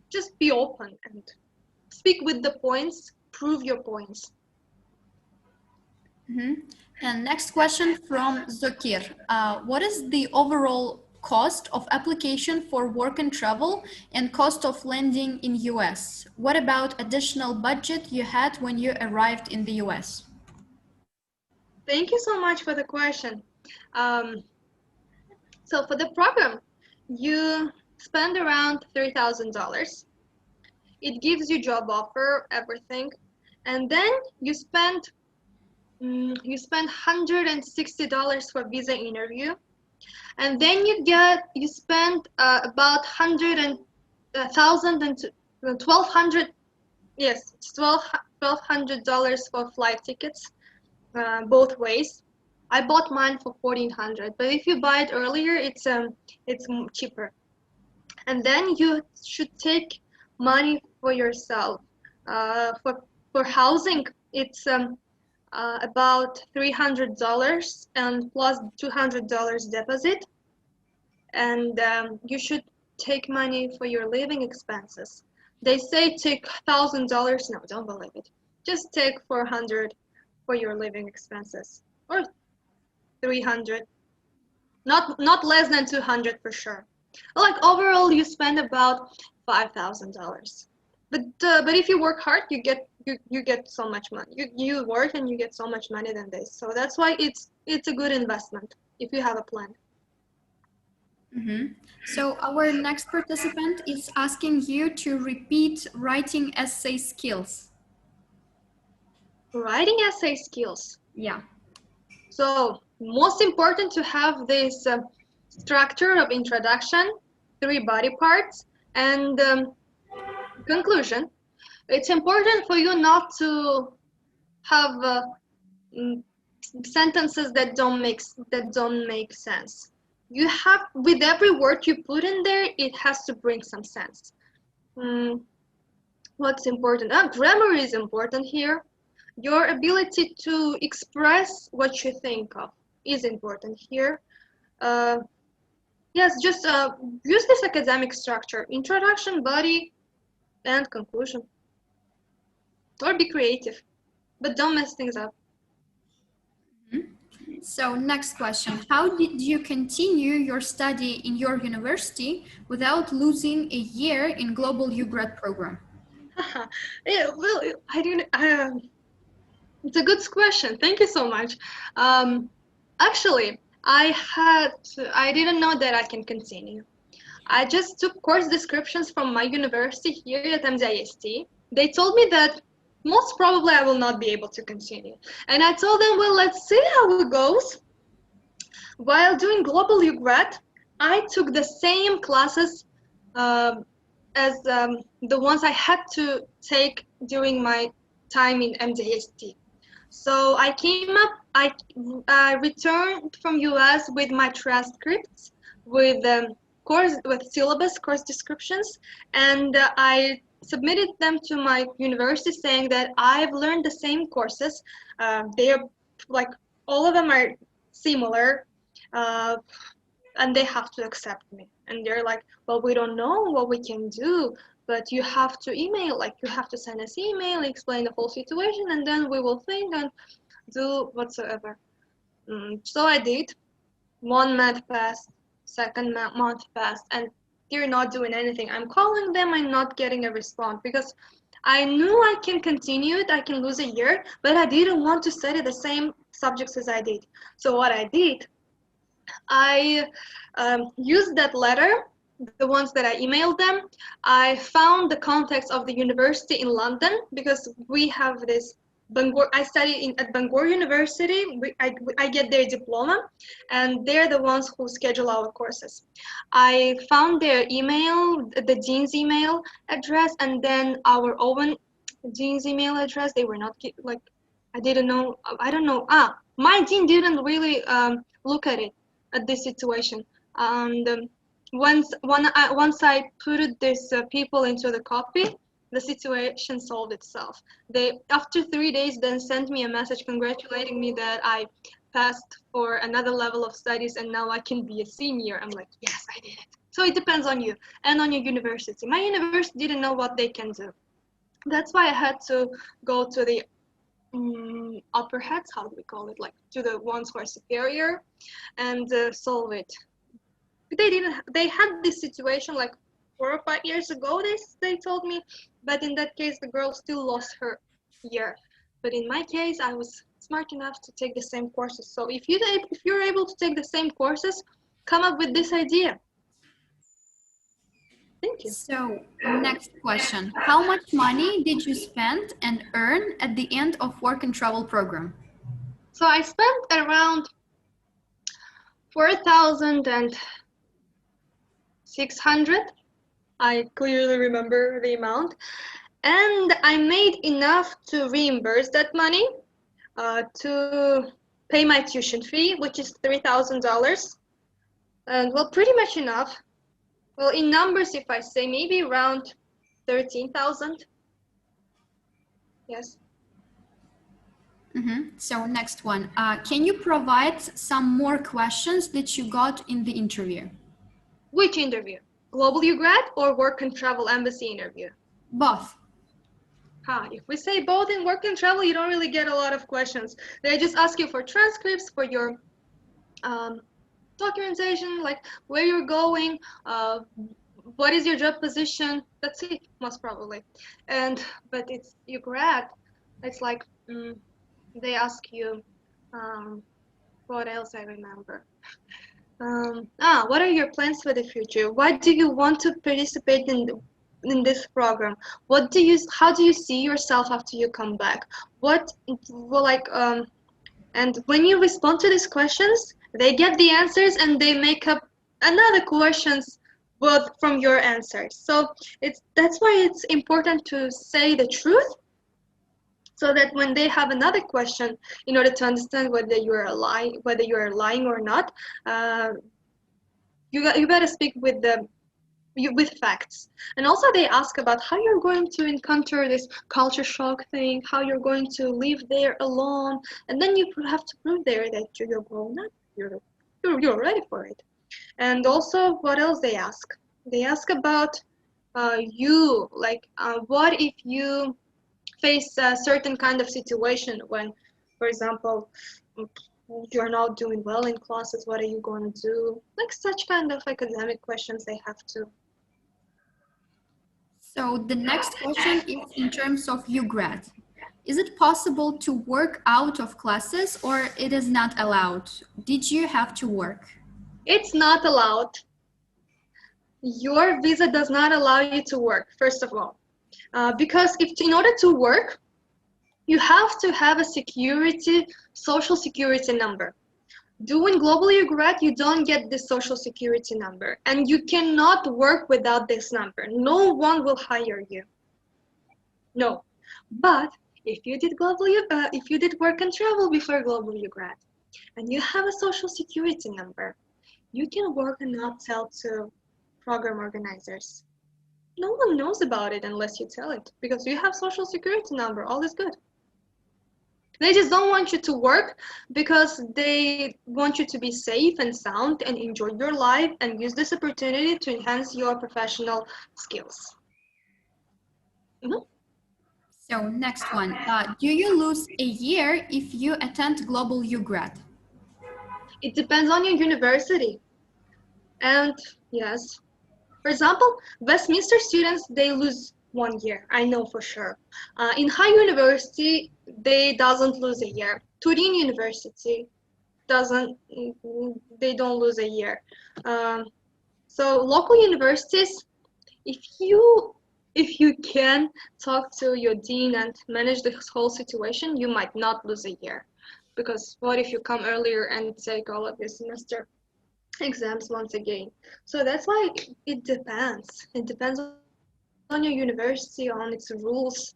Speaker 2: just be open and speak with the points, prove your points.
Speaker 1: And next question from Zokir. What is the overall cost of application for work and travel and cost of landing in US? What about additional budget you had when you arrived in the US?
Speaker 2: Thank you so much for the question. So for the program, you spend around $3,000. It gives you job offer, everything, and then you spend $160 for visa interview, and then you spend about $1,200 for flight tickets, both ways. I bought mine for $1,400, but if you buy it earlier, it's cheaper. And then you should take money for yourself. For housing, it's about $300 and plus $200 deposit. And you should take money for your living expenses. They say take $1,000. No, don't believe it. Just take $400 for your living expenses, or $300. Not less than $200 for sure. Like overall, you spend about $5,000. But if you work hard, you get so much money. You work and you get so much money than this. So that's why it's a good investment if you have a plan.
Speaker 1: So our next participant is asking you to repeat writing essay skills.
Speaker 2: Writing essay skills.
Speaker 1: Yeah.
Speaker 2: So most important to have this structure of introduction, 3 body parts, and conclusion. It's important for you not to have sentences that don't make sense. You have, with every word you put in there, it has to bring some sense. What's important? Grammar is important here. Your ability to express what you think of is important here. Yes, just use this academic structure: introduction, body, and conclusion. Or be creative, but don't mess things up.
Speaker 1: So next question, how did you continue your study in your university without losing a year in global UGRAD program?
Speaker 2: Yeah, well, I didn't. It's a good question. Thank you so much. Actually, I didn't know that I can continue. I just took course descriptions from my university here at MZIST. They told me that most probably I will not be able to continue. And I told them, well, let's see how it goes. While doing global UGRAD, I took the same classes as the ones I had to take during my time in MDST. So I came up, I returned from US with my transcripts, with syllabus, course descriptions, and I submitted them to my university saying that I've learned the same courses. They are like, all of them are similar, and they have to accept me. And they're like, well, we don't know what we can do, but you have to email, like you have to send us email, explain the whole situation, and then we will think and do whatsoever. So I did. 1 month passed, second month passed, and they're not doing anything. I'm calling them, I'm not getting a response because I knew I can continue it, I can lose a year, but I didn't want to study the same subjects as I did. So what I did, I used that letter, the ones that I emailed them. I found the contacts of the university in London because we have this Bangor. I study at Bangor University. I get their diploma, and they're the ones who schedule our courses. I found their email, the dean's email address, and then our own dean's email address. They were not like, I didn't know. I don't know. My dean didn't really look at it, at this situation. And once I put this people into the copy, the situation solved itself. They, after 3 days, then sent me a message congratulating me that I passed for another level of studies and now I can be a senior. I'm like, yes, I did it. So it depends on you and on your university. My university didn't know what they can do. That's why I had to go to the upper heads, how do we call it, like to the ones who are superior, and solve it. They had this situation like 4 or 5 years ago, they told me, but in that case the girl still lost her year. But in my case, I was smart enough to take the same courses. So if you're able to take the same courses, come up with this idea. Thank you.
Speaker 1: So, next question. How much money did you spend and earn at the end of work and travel program?
Speaker 2: So I spent around 4,600. I clearly remember the amount. And I made enough to reimburse that money, to pay my tuition fee, which is $3,000. And well, pretty much enough. Well, in numbers, if I say maybe around 13,000. Yes.
Speaker 1: So next one, can you provide some more questions that you got in the interview?
Speaker 2: Which interview? Global UGRAD or Work and Travel Embassy interview?
Speaker 1: Both.
Speaker 2: If we say both in Work and Travel, you don't really get a lot of questions. They just ask you for transcripts, for your documentation, like where you're going, what is your job position. That's it, most probably. But it's UGRAD. It's like they ask you, what else I remember? What are your plans for the future? What do you want to participate in this program? How do you see yourself after you come back? And when you respond to these questions, they get the answers and they make up another questions from your answers. So that's why it's important to say the truth, so that when they have another question, in order to understand whether you are lying or not, you better speak with facts. And also they ask about how you're going to encounter this culture shock thing, how you're going to live there alone, and then you have to prove there that you're grown up, you're ready for it. And also, what else they ask? They ask about you, like what if you face a certain kind of situation when, for example, you're not doing well in classes, what are you going to do? Like such kind of academic questions they have to.
Speaker 1: So the next question is in terms of UGRAD. Is it possible to work out of classes or it is not allowed? Did you have to work?
Speaker 2: It's not allowed. Your visa does not allow you to work, first of all. Because in order to work, you have to have a social security number. Doing Global UGRAD, you don't get this social security number, and you cannot work without this number. No one will hire you. No. But if you did work and travel before Global UGRAD, and you have a social security number, you can work and not tell to program organizers. No one knows about it unless you tell it, because you have social security number, all is good. They just don't want you to work because they want you to be safe and sound and enjoy your life and use this opportunity to enhance your professional skills. Mm-hmm.
Speaker 1: So next one, do you lose a year if you attend Global UGRAD?
Speaker 2: It depends on your university. And yes, for example, Westminster students, they lose 1 year, I know for sure. In high university, they doesn't lose a year. Turin University they don't lose a year. So local universities, if you can talk to your dean and manage this whole situation, you might not lose a year. Because what if you come earlier and take all of your semester exams once again? So that's why it depends. It depends on your university, on its rules.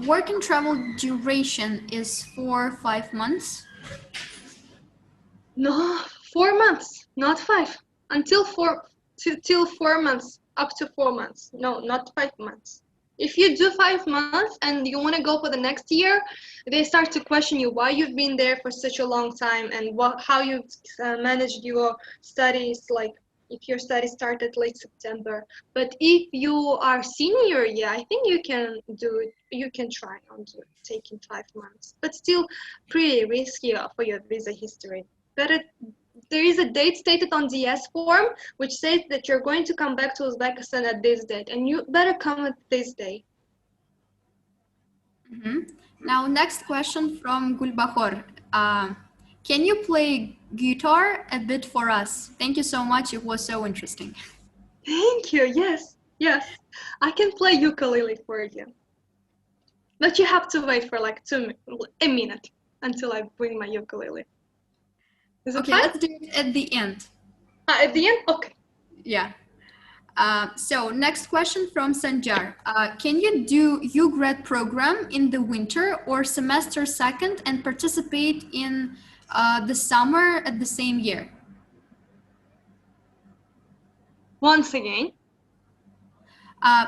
Speaker 1: Work and travel duration is 4 or 5 months?
Speaker 2: No, 4 months, not 5. Till 4 months, up to 4 months. No, not 5 months. If you do 5 months and you want to go for the next year, they start to question you why you've been there for such a long time and how you've managed your studies, like if your studies started late September. But if you are senior, yeah, I think you can do it. You can try on taking 5 months, but still pretty risky for your visa history. But there is a date stated on DS form which says that you're going to come back to Uzbekistan at this date, and you better come at this day.
Speaker 1: Now, next question from Gulbahor. Can you play guitar a bit for us? Thank you so much. It was so interesting.
Speaker 2: Thank you. Yes. I can play ukulele for you. But you have to wait for like a minute until I bring my ukulele. Is it
Speaker 1: Okay,
Speaker 2: fine?
Speaker 1: let's do it at the end.
Speaker 2: At the end? Okay.
Speaker 1: Yeah. So next question from Sanjar. Can you do UGRAD program in the winter or semester second and participate in the summer at the same year?
Speaker 2: Once again.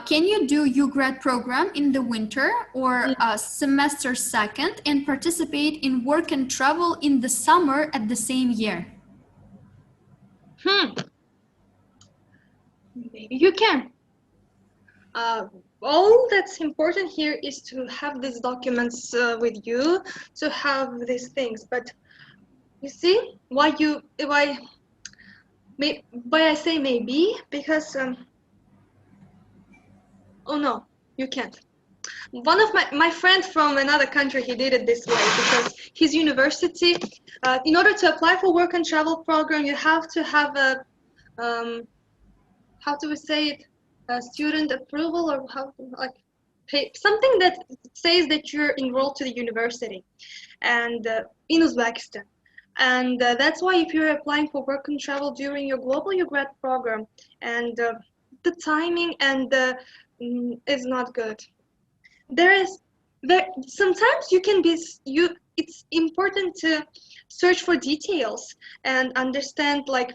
Speaker 1: Can you do UGRAD program in the winter or semester second and participate in work and travel in the summer at the same year?
Speaker 2: Maybe you can. All that's important here is to have these documents with you, to have these things. But you see why I say maybe, because oh no, you can't. One of my friend from another country, he did it this way because his university, in order to apply for work and travel program, you have to have a how do we say it, a student approval, or something that says that you're enrolled to the university, and in Uzbekistan. And that's why if you're applying for work and travel during your global UGRAD program, and the timing and is not good. Sometimes it's important to search for details and understand, like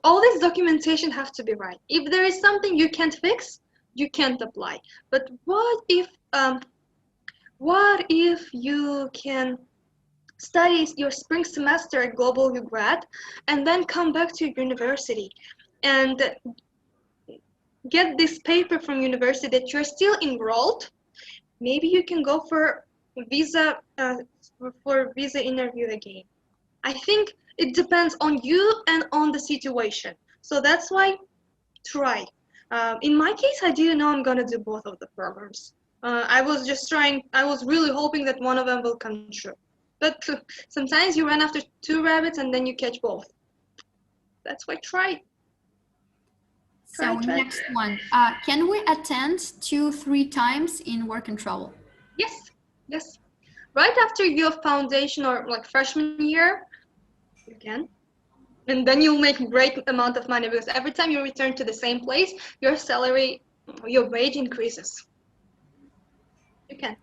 Speaker 2: all this documentation have to be right. If there is something you can't fix, you can't apply. But what if you can study your spring semester at Global UGRAD and then come back to university and get this paper from university that you're still enrolled? Maybe you can go for visa interview again. I think it depends on you and on the situation. So that's why try. In my case, I didn't know I'm gonna do both of the programs. I was really hoping that one of them will come true. But sometimes you run after 2 rabbits and then you catch both. That's why try.
Speaker 1: So
Speaker 2: Try.
Speaker 1: next one, can we attend 2-3 times in work and travel?
Speaker 2: Yes. Right after your foundation or like freshman year, you can. And then you'll make a great amount of money because every time you return to the same place, your salary, your wage increases. You can.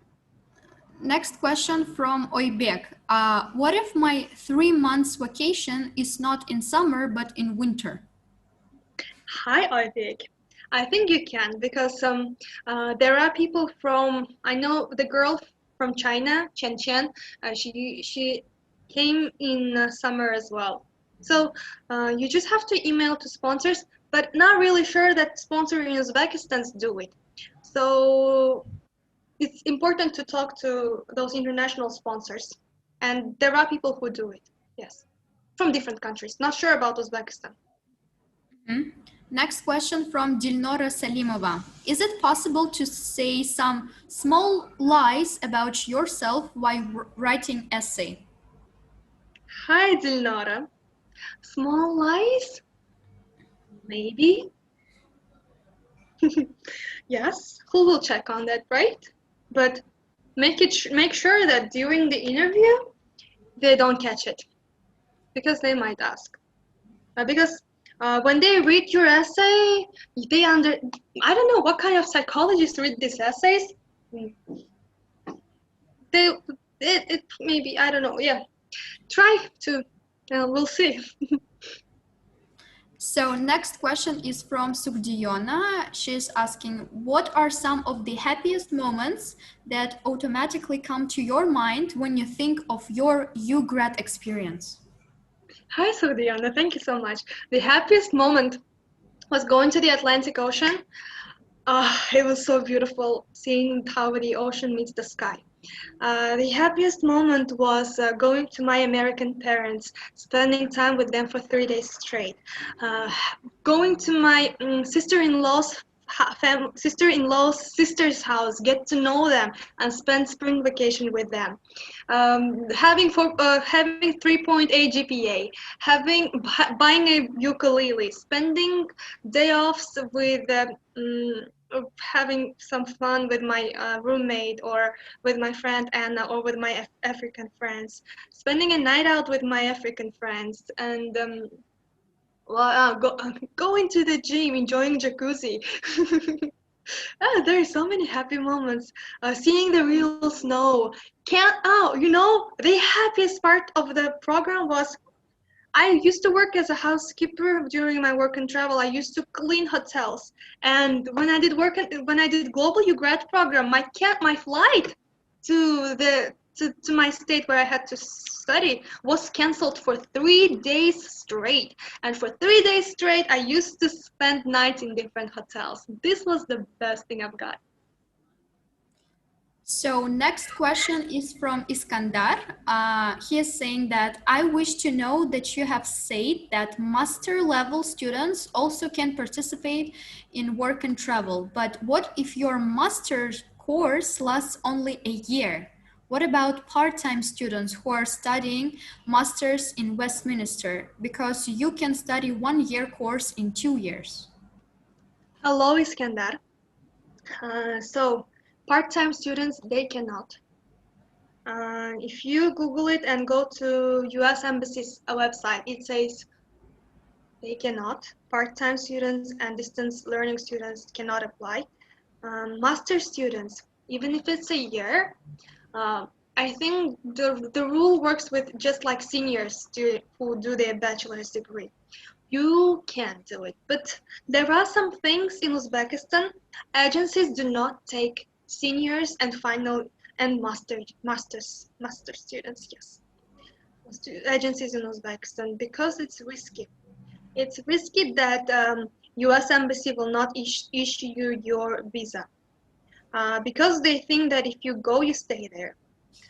Speaker 1: Next question from Oybek. What if my 3 months vacation is not in summer but in winter?
Speaker 2: Hi, Arvik. I think you can because there are people from, I know the girl from China, Chen Chen, she came in summer as well. So you just have to email to sponsors, but not really sure that sponsors in Uzbekistan do it. So it's important to talk to those international sponsors. And there are people who do it, yes, from different countries. Not sure about Uzbekistan.
Speaker 1: Next question from Dilnora Salimova. Is it possible to say some small lies about yourself while writing essay?
Speaker 2: Hi, Dilnora. Small lies? Maybe. Yes, who will check on that, right? But make sure that during the interview they don't catch it because they might ask. Because when they read your essay, I don't know what kind of psychologists read these essays. It maybe, I don't know. Yeah, try to. We'll see.
Speaker 1: So next question is from Sugdiona. She's asking, what are some of the happiest moments that automatically come to your mind when you think of your UGRAD experience?
Speaker 2: Hi, Sugdiana. Thank you so much. The happiest moment was going to the Atlantic Ocean. It was so beautiful seeing how the ocean meets the sky. The happiest moment was going to my American parents, spending time with them for 3 days straight. Going to my sister-in-law's sister's house, get to know them, and spend spring vacation with them. Having 3.8 GPA, buying a ukulele, spending day offs with. Having some fun with my roommate or with my friend Anna or with my African friends, spending a night out with my African friends, and going to the gym, enjoying jacuzzi. There are so many happy moments. Seeing the real snow. The happiest part of the program was I used to work as a housekeeper during my work and travel. I used to clean hotels, and when I did global UGRAD program, my flight to my state where I had to study was canceled for 3 days straight. And for 3 days straight, I used to spend nights in different hotels. This was the best thing I've got.
Speaker 1: So next question is from Iskandar. He is saying that I wish to know that you have said that master level students also can participate in work and travel. But what if your master's course lasts only a year? What about part-time students who are studying masters in Westminster? Because you can study 1 year course in 2 years.
Speaker 2: Hello, Iskandar. So part-time students, they cannot. If you Google it and go to US Embassy's website, it says they cannot. Part-time students and distance learning students cannot apply. Master students, even if it's a year, I think the rule works with just like seniors who do their bachelor's degree. You can do it, but there are some things in Uzbekistan. Agencies do not take seniors and final and master students. Yes, agencies in Uzbekistan because it's risky. It's risky that U.S. Embassy will not issue you your visa because they think that if you go, you stay there.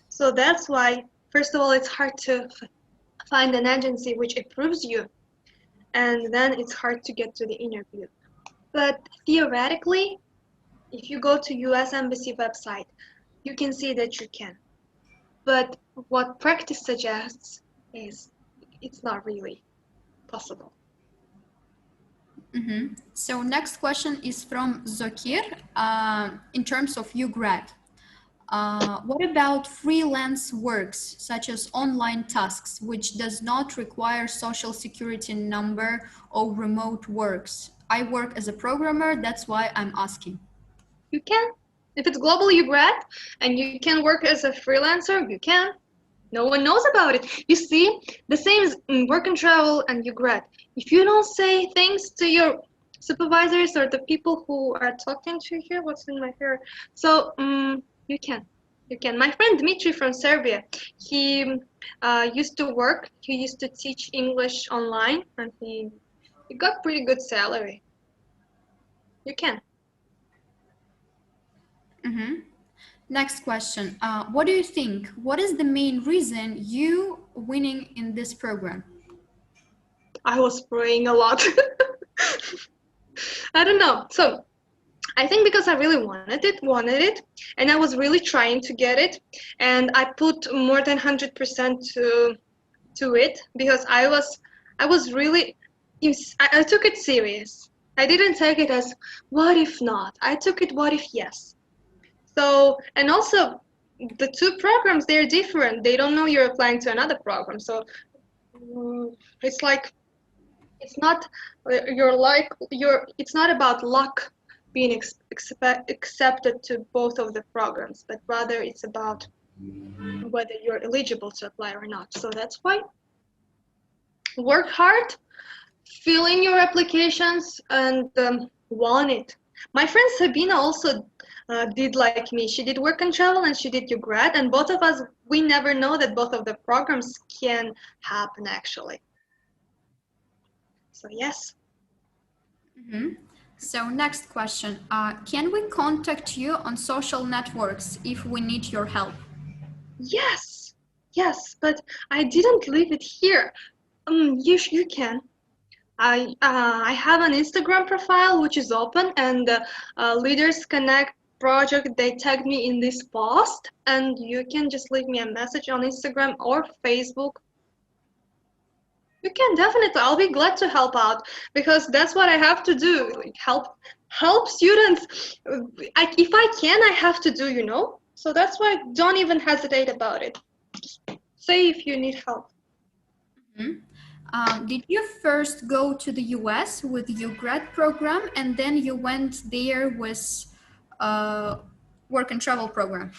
Speaker 2: So that's why, first of all, it's hard to find an agency which approves you, and then it's hard to get to the interview. But theoretically, if you go to US Embassy website, you can see that you can. But what practice suggests is it's not really possible.
Speaker 1: So next question is from Zokir, in terms of UGRAD. What about freelance works, such as online tasks, which does not require social security number or remote works? I work as a programmer, that's why I'm asking.
Speaker 2: You can. If it's global UGRAD and you can work as a freelancer, you can. No one knows about it. You see, the same as work and travel and UGRAD. If you don't say things to your supervisors or the people who are talking to you here, what's in my hair? So you can. You can. My friend Dmitry from Serbia, he used to work. He used to teach English online, and he got pretty good salary. You can.
Speaker 1: Next question. What do you think? What is the main reason you winning in this program?
Speaker 2: I was praying a lot. I don't know. So I think because I really wanted it, and I was really trying to get it, and I put more than 100% to it because I was really I took it serious. I didn't take it as what if not. I took it what if yes. So, and also the two programs, they're different. They don't know you're applying to another program. So it's like it's not it's not about luck being accepted to both of the programs, but rather it's about whether you're eligible to apply or not. So that's why work hard, fill in your applications, and want it. My friend Sabina also did like me. She did work and travel and she did UGRAD, and both of us, we never know that both of the programs can happen actually. So yes.
Speaker 1: So next question, can we contact you on social networks if we need your help?
Speaker 2: Yes, yes, but I didn't leave it here. You can. I have an Instagram profile which is open, and Leaders Connect project, they tagged me in this post, and you can just leave me a message on Instagram or Facebook. You can definitely. I'll be glad to help out because that's what I have to do. Like help students. If I can, I have to do. So that's why don't even hesitate about it. Just say if you need help.
Speaker 1: Did you first go to the US with your grad program and then you went there with work and travel program?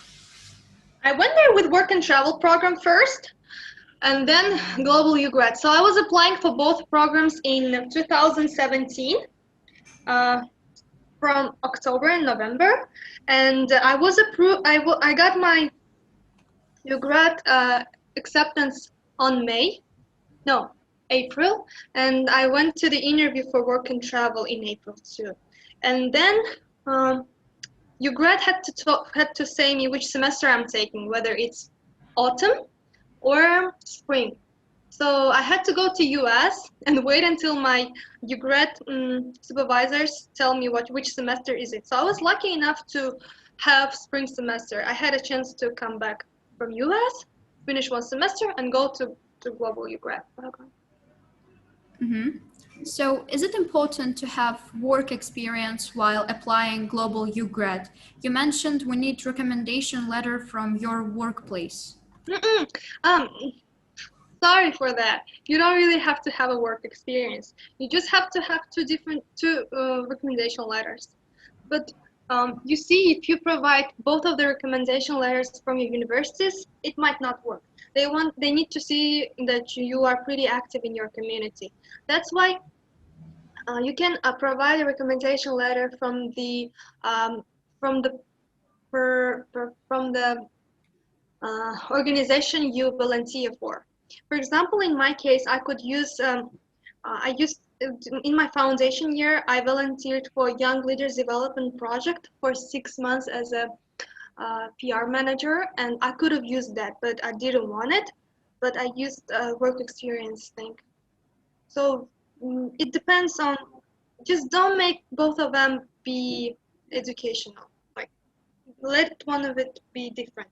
Speaker 2: I went there with work and travel program first, and then global UGRAD. So I was applying for both programs in 2017 from October and November, and I was approved. I got my UGRAD acceptance on April, and I went to the interview for work and travel in April too. And then UGRAD had to say me which semester I'm taking, whether it's autumn or spring. So I had to go to US and wait until my UGRAD supervisors tell me which semester is it. So I was lucky enough to have spring semester. I had a chance to come back from US, finish one semester, and go to global UGRAD program.
Speaker 1: So is it important to have work experience while applying global UGRAD? You mentioned we need recommendation letter from your workplace.
Speaker 2: Sorry for that. You don't really have to have a work experience. You just have to have two recommendation letters. But you see, if you provide both of the recommendation letters from your universities, it might not work. They need to see that you are pretty active in your community. That's why you can provide a recommendation letter from the organization you volunteer for. For example, in my case, I could use in my foundation year, I volunteered for Young Leaders Development Project for 6 months as a PR manager, and I could have used that, but I didn't want it. But I used work experience thing. So it depends on. Just don't make both of them be educational. Like, let one of it be different.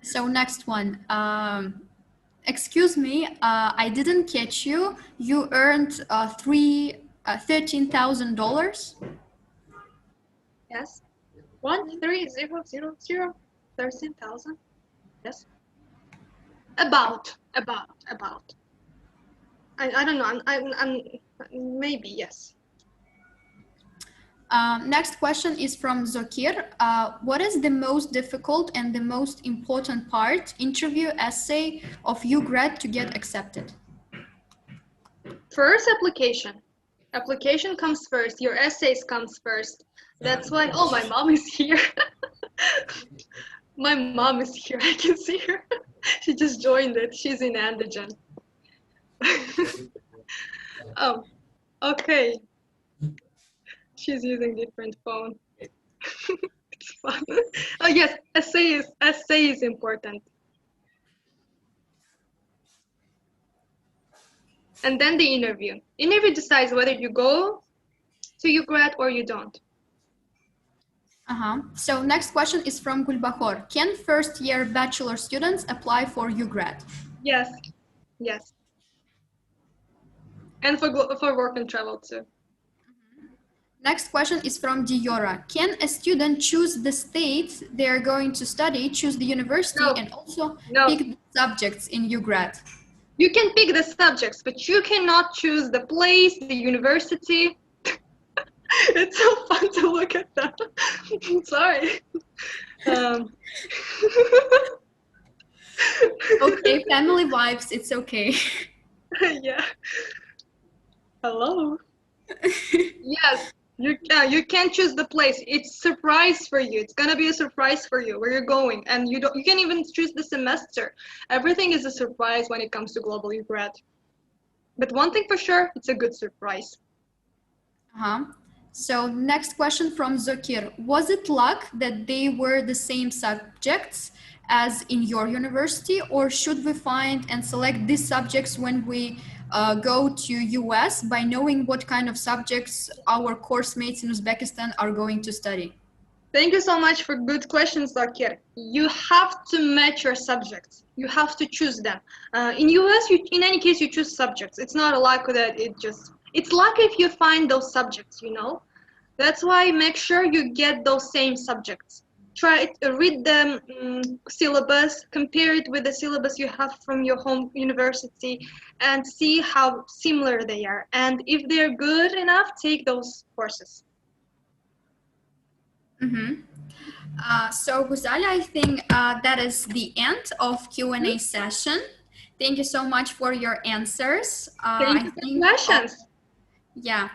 Speaker 1: So next one. Excuse me, I didn't catch you. You earned $13,000.
Speaker 2: Yes. 13000 13,000. Yes. About. I don't know. I'm maybe yes.
Speaker 1: Next question is from Zokir. What is the most difficult and the most important part, interview, essay of UGRAD to get accepted?
Speaker 2: First, application. Application comes first. Your essays comes first. That's why. Oh, my mom is here. My mom is here. I can see her. She just joined it. She's in Andijan. Oh, okay. She's using different phone. It's fun. Oh yes, essay is important. And then the interview. Interview decides whether you go to UGRAD or you don't.
Speaker 1: So next question is from Gulbahor. Can first-year bachelor students apply for UGRAD?
Speaker 2: Yes, yes. And for work and travel too.
Speaker 1: Next question is from Diora. Can a student choose the state they are going to study, choose the university, and also pick the subjects in UGRAD?
Speaker 2: You can pick the subjects, but you cannot choose the place, the university. It's so fun to look at that. Sorry.
Speaker 1: Okay, family vibes, it's okay.
Speaker 2: Yeah. Hello. Yes, you can choose the place. It's a surprise for you. It's gonna be a surprise for you where you're going, and you can even choose the semester. Everything is a surprise when it comes to global UGRAD. But one thing for sure, it's a good surprise.
Speaker 1: So next question from Zokir. Was it luck that they were the same subjects as in your university, or should we find and select these subjects when we go to US by knowing what kind of subjects our course mates in Uzbekistan are going to study?
Speaker 2: Thank you so much for good questions, Zakir. You have to match your subjects. You have to choose them. In US, in any case, you choose subjects. It's not a luck that it's luck if you find those subjects, you know? That's why make sure you get those same subjects. Try to read the syllabus, compare it with the syllabus you have from your home university, and see how similar they are. And if they're good enough, take those courses.
Speaker 1: So Guzalya, I think that is the end of Q&A session. Thank you so much for your answers.
Speaker 2: Thank you for the questions.
Speaker 1: Yeah.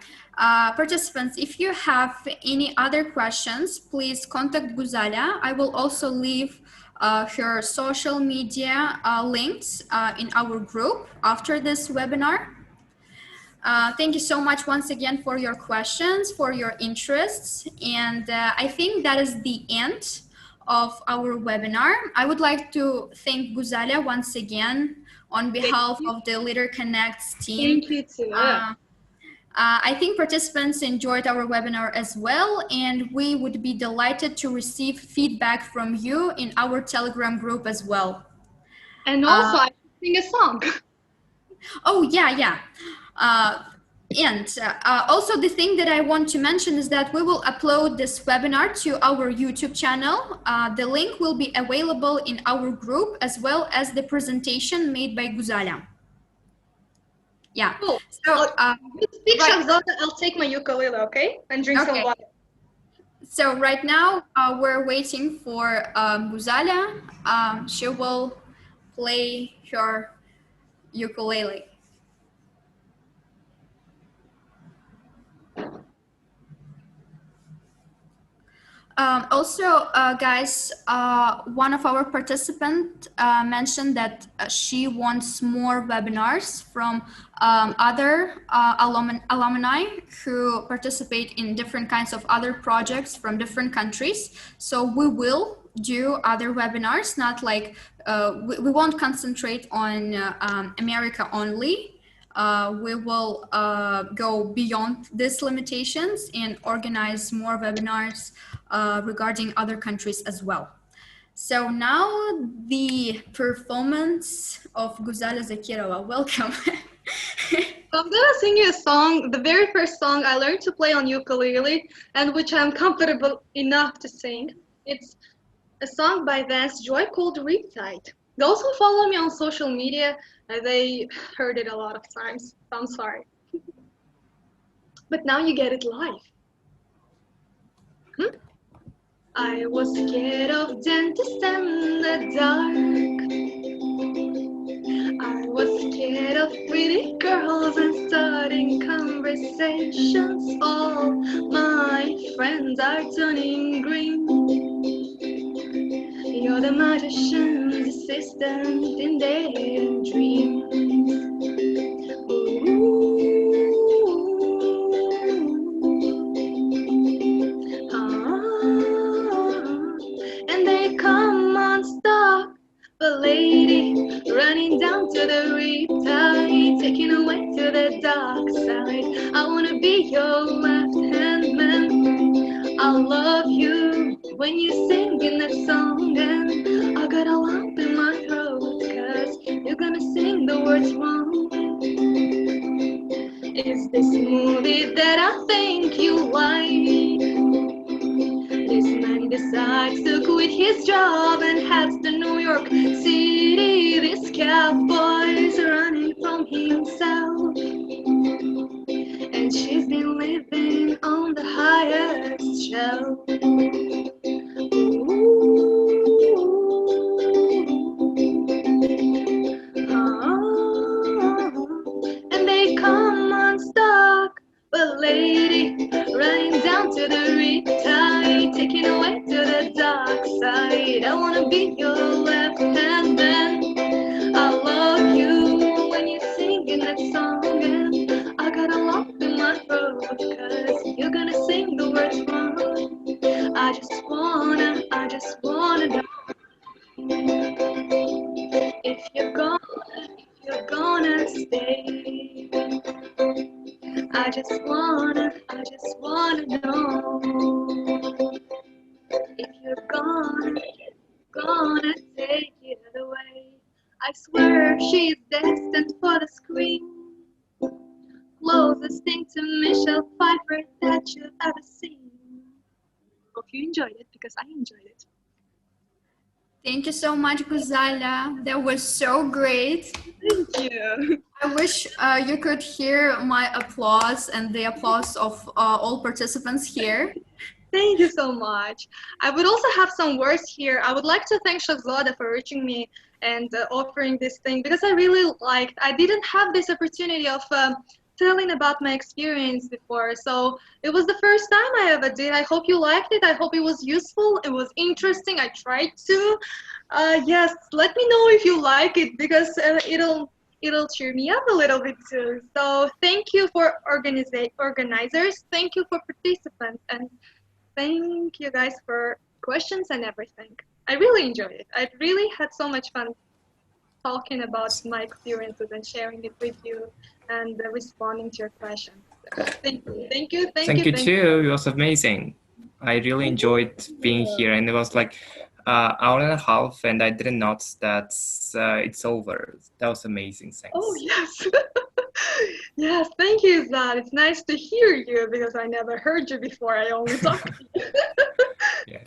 Speaker 1: Participants, if you have any other questions, please contact Guzalya. I will also leave her social media links in our group after this webinar. Thank you so much once again for your questions, for your interests. And I think that is the end of our webinar. I would like to thank Guzalya once again on behalf of the Leader Connects team.
Speaker 2: Thank you too.
Speaker 1: I think participants enjoyed our webinar as well, and we would be delighted to receive feedback from you in our Telegram group as well.
Speaker 2: And also, I sing a song.
Speaker 1: Oh, yeah. Also the thing that I want to mention is that we will upload this webinar to our YouTube channel. The link will be available in our group as well as the presentation made by Guzalya. Yeah.
Speaker 2: Cool.
Speaker 1: So,
Speaker 2: you speak Shahzada, I'll take my ukulele, okay? And drink some water.
Speaker 1: So right now we're waiting for Guzalya. She will play her ukulele. Also, guys, one of our participants mentioned that she wants more webinars from other alumni who participate in different kinds of other projects from different countries. So we will do other webinars, not like, we won't concentrate on America only. We will go beyond these limitations and organize more webinars regarding other countries as well. So now the performance of Guzalya Zakhirova. Welcome.
Speaker 2: I'm gonna sing you a song, the very first song I learned to play on ukulele, and which I'm comfortable enough to sing. It's a song by Vance Joy called Riptide. Those who follow me on social media, they heard it a lot of times. I'm sorry. But now you get it live. I was scared of dentists in the dark. I was scared of pretty girls and starting conversations. All my friends are turning green. You're the magician's assistant in their dreams. And they come unstuck, but lady, running down to the riptide, taking away to the dark side. I wanna be your left hand man. I love you when you sing in that song, and I got a lump in my throat, cause you're gonna sing the words wrong. It's this movie that I think you like. This man decides to quit his job and heads to New York City. This cowboy's running from himself, and she's been living on the highest shelf. And they come unstuck, but lady, running down to the riptide, taking away to the dark side. I wanna be your left hand man. I love you when you sing in that song, and I got a lump in my throat, cause you're gonna sing the words wrong. I just wanna know if you're gonna stay. I just wanna know if you're gonna take it away. I swear she's destined for the screen, closest thing to Michelle Pfeiffer that you've ever seen. Hope you enjoyed it, because I enjoyed it.
Speaker 1: Thank you so much, Guzalya. That was so great.
Speaker 2: Thank you.
Speaker 1: I wish you could hear my applause and the applause of all participants here.
Speaker 2: Thank you so much. I would also have some words here. I would like to thank Shahzada for reaching me and offering this thing, because I didn't have this opportunity of telling about my experience before. So it was the first time I ever did. I hope you liked it. I hope it was useful. It was interesting. I tried to. Yes, let me know if you like it, because it'll cheer me up a little bit too. So thank you for organizers. Thank you for participants, and thank you guys for questions and everything. I really enjoyed it. I really had so much fun talking about my experiences and sharing it with you and responding to your questions. Thank you.
Speaker 3: Thank you too. It was amazing. I really enjoyed being here, and it was like hour and a half, and I didn't notice that it's over. That was amazing. Thanks.
Speaker 2: Oh yes. Yes, thank you, Zad. It's nice to hear you, because I never heard you before. I only talked to you.
Speaker 3: Yeah.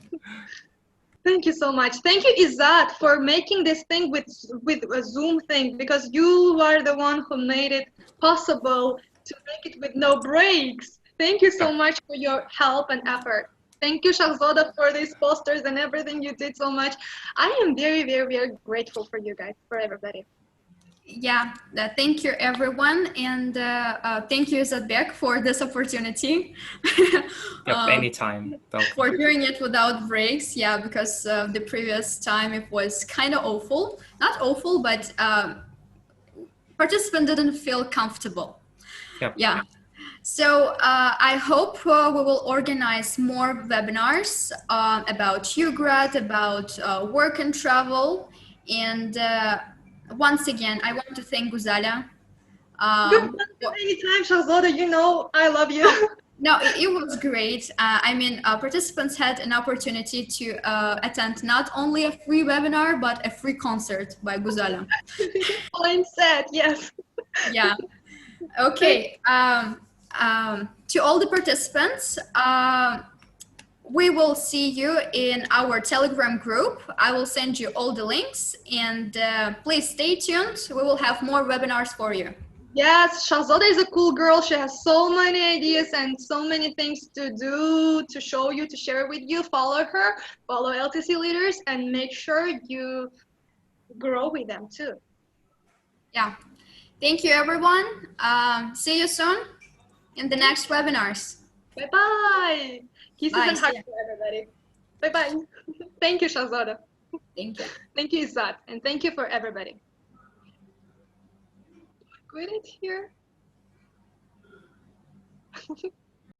Speaker 2: Thank you so much. Thank you, Izzat, for making this thing with a Zoom thing, because you are the one who made it possible to make it with no breaks. Thank you so much for your help and effort. Thank you, Shahzada, for these posters and everything you did so much. I am very, very, very grateful for you guys, for everybody.
Speaker 1: Yeah, thank you everyone, and thank you Zadbek for this opportunity.
Speaker 3: Anytime.
Speaker 1: For doing it without breaks, yeah, because the previous time it was kind of awful. Not awful, but participant didn't feel comfortable.
Speaker 3: Yep.
Speaker 1: Yeah. So I hope we will organize more webinars about UGRAD, about work and travel, and once again, I want to thank Guzalya.
Speaker 2: Anytime, Shahzada, you know I love you.
Speaker 1: No, it was great. I mean, participants had an opportunity to attend not only a free webinar, but a free concert by Guzalya.
Speaker 2: Point said, yes.
Speaker 1: Yeah. Okay. To all the participants, we will see you in our Telegram group. I will send you all the links, and please stay tuned. We will have more webinars for you.
Speaker 2: Yes, Shahzada is a cool girl. She has so many ideas and so many things to do, to show you, to share with you. Follow her, follow LTC leaders, and make sure you grow with them too.
Speaker 1: Yeah. Thank you, everyone. See you soon in the next webinars.
Speaker 2: Bye-bye. Kisses
Speaker 1: Bye.
Speaker 2: and
Speaker 1: See
Speaker 2: hugs
Speaker 1: ya.
Speaker 2: to everybody. Bye-bye. Thank you, Shahzada.
Speaker 1: Thank you.
Speaker 2: Thank you, Izzat. And thank you for everybody. Quit it here.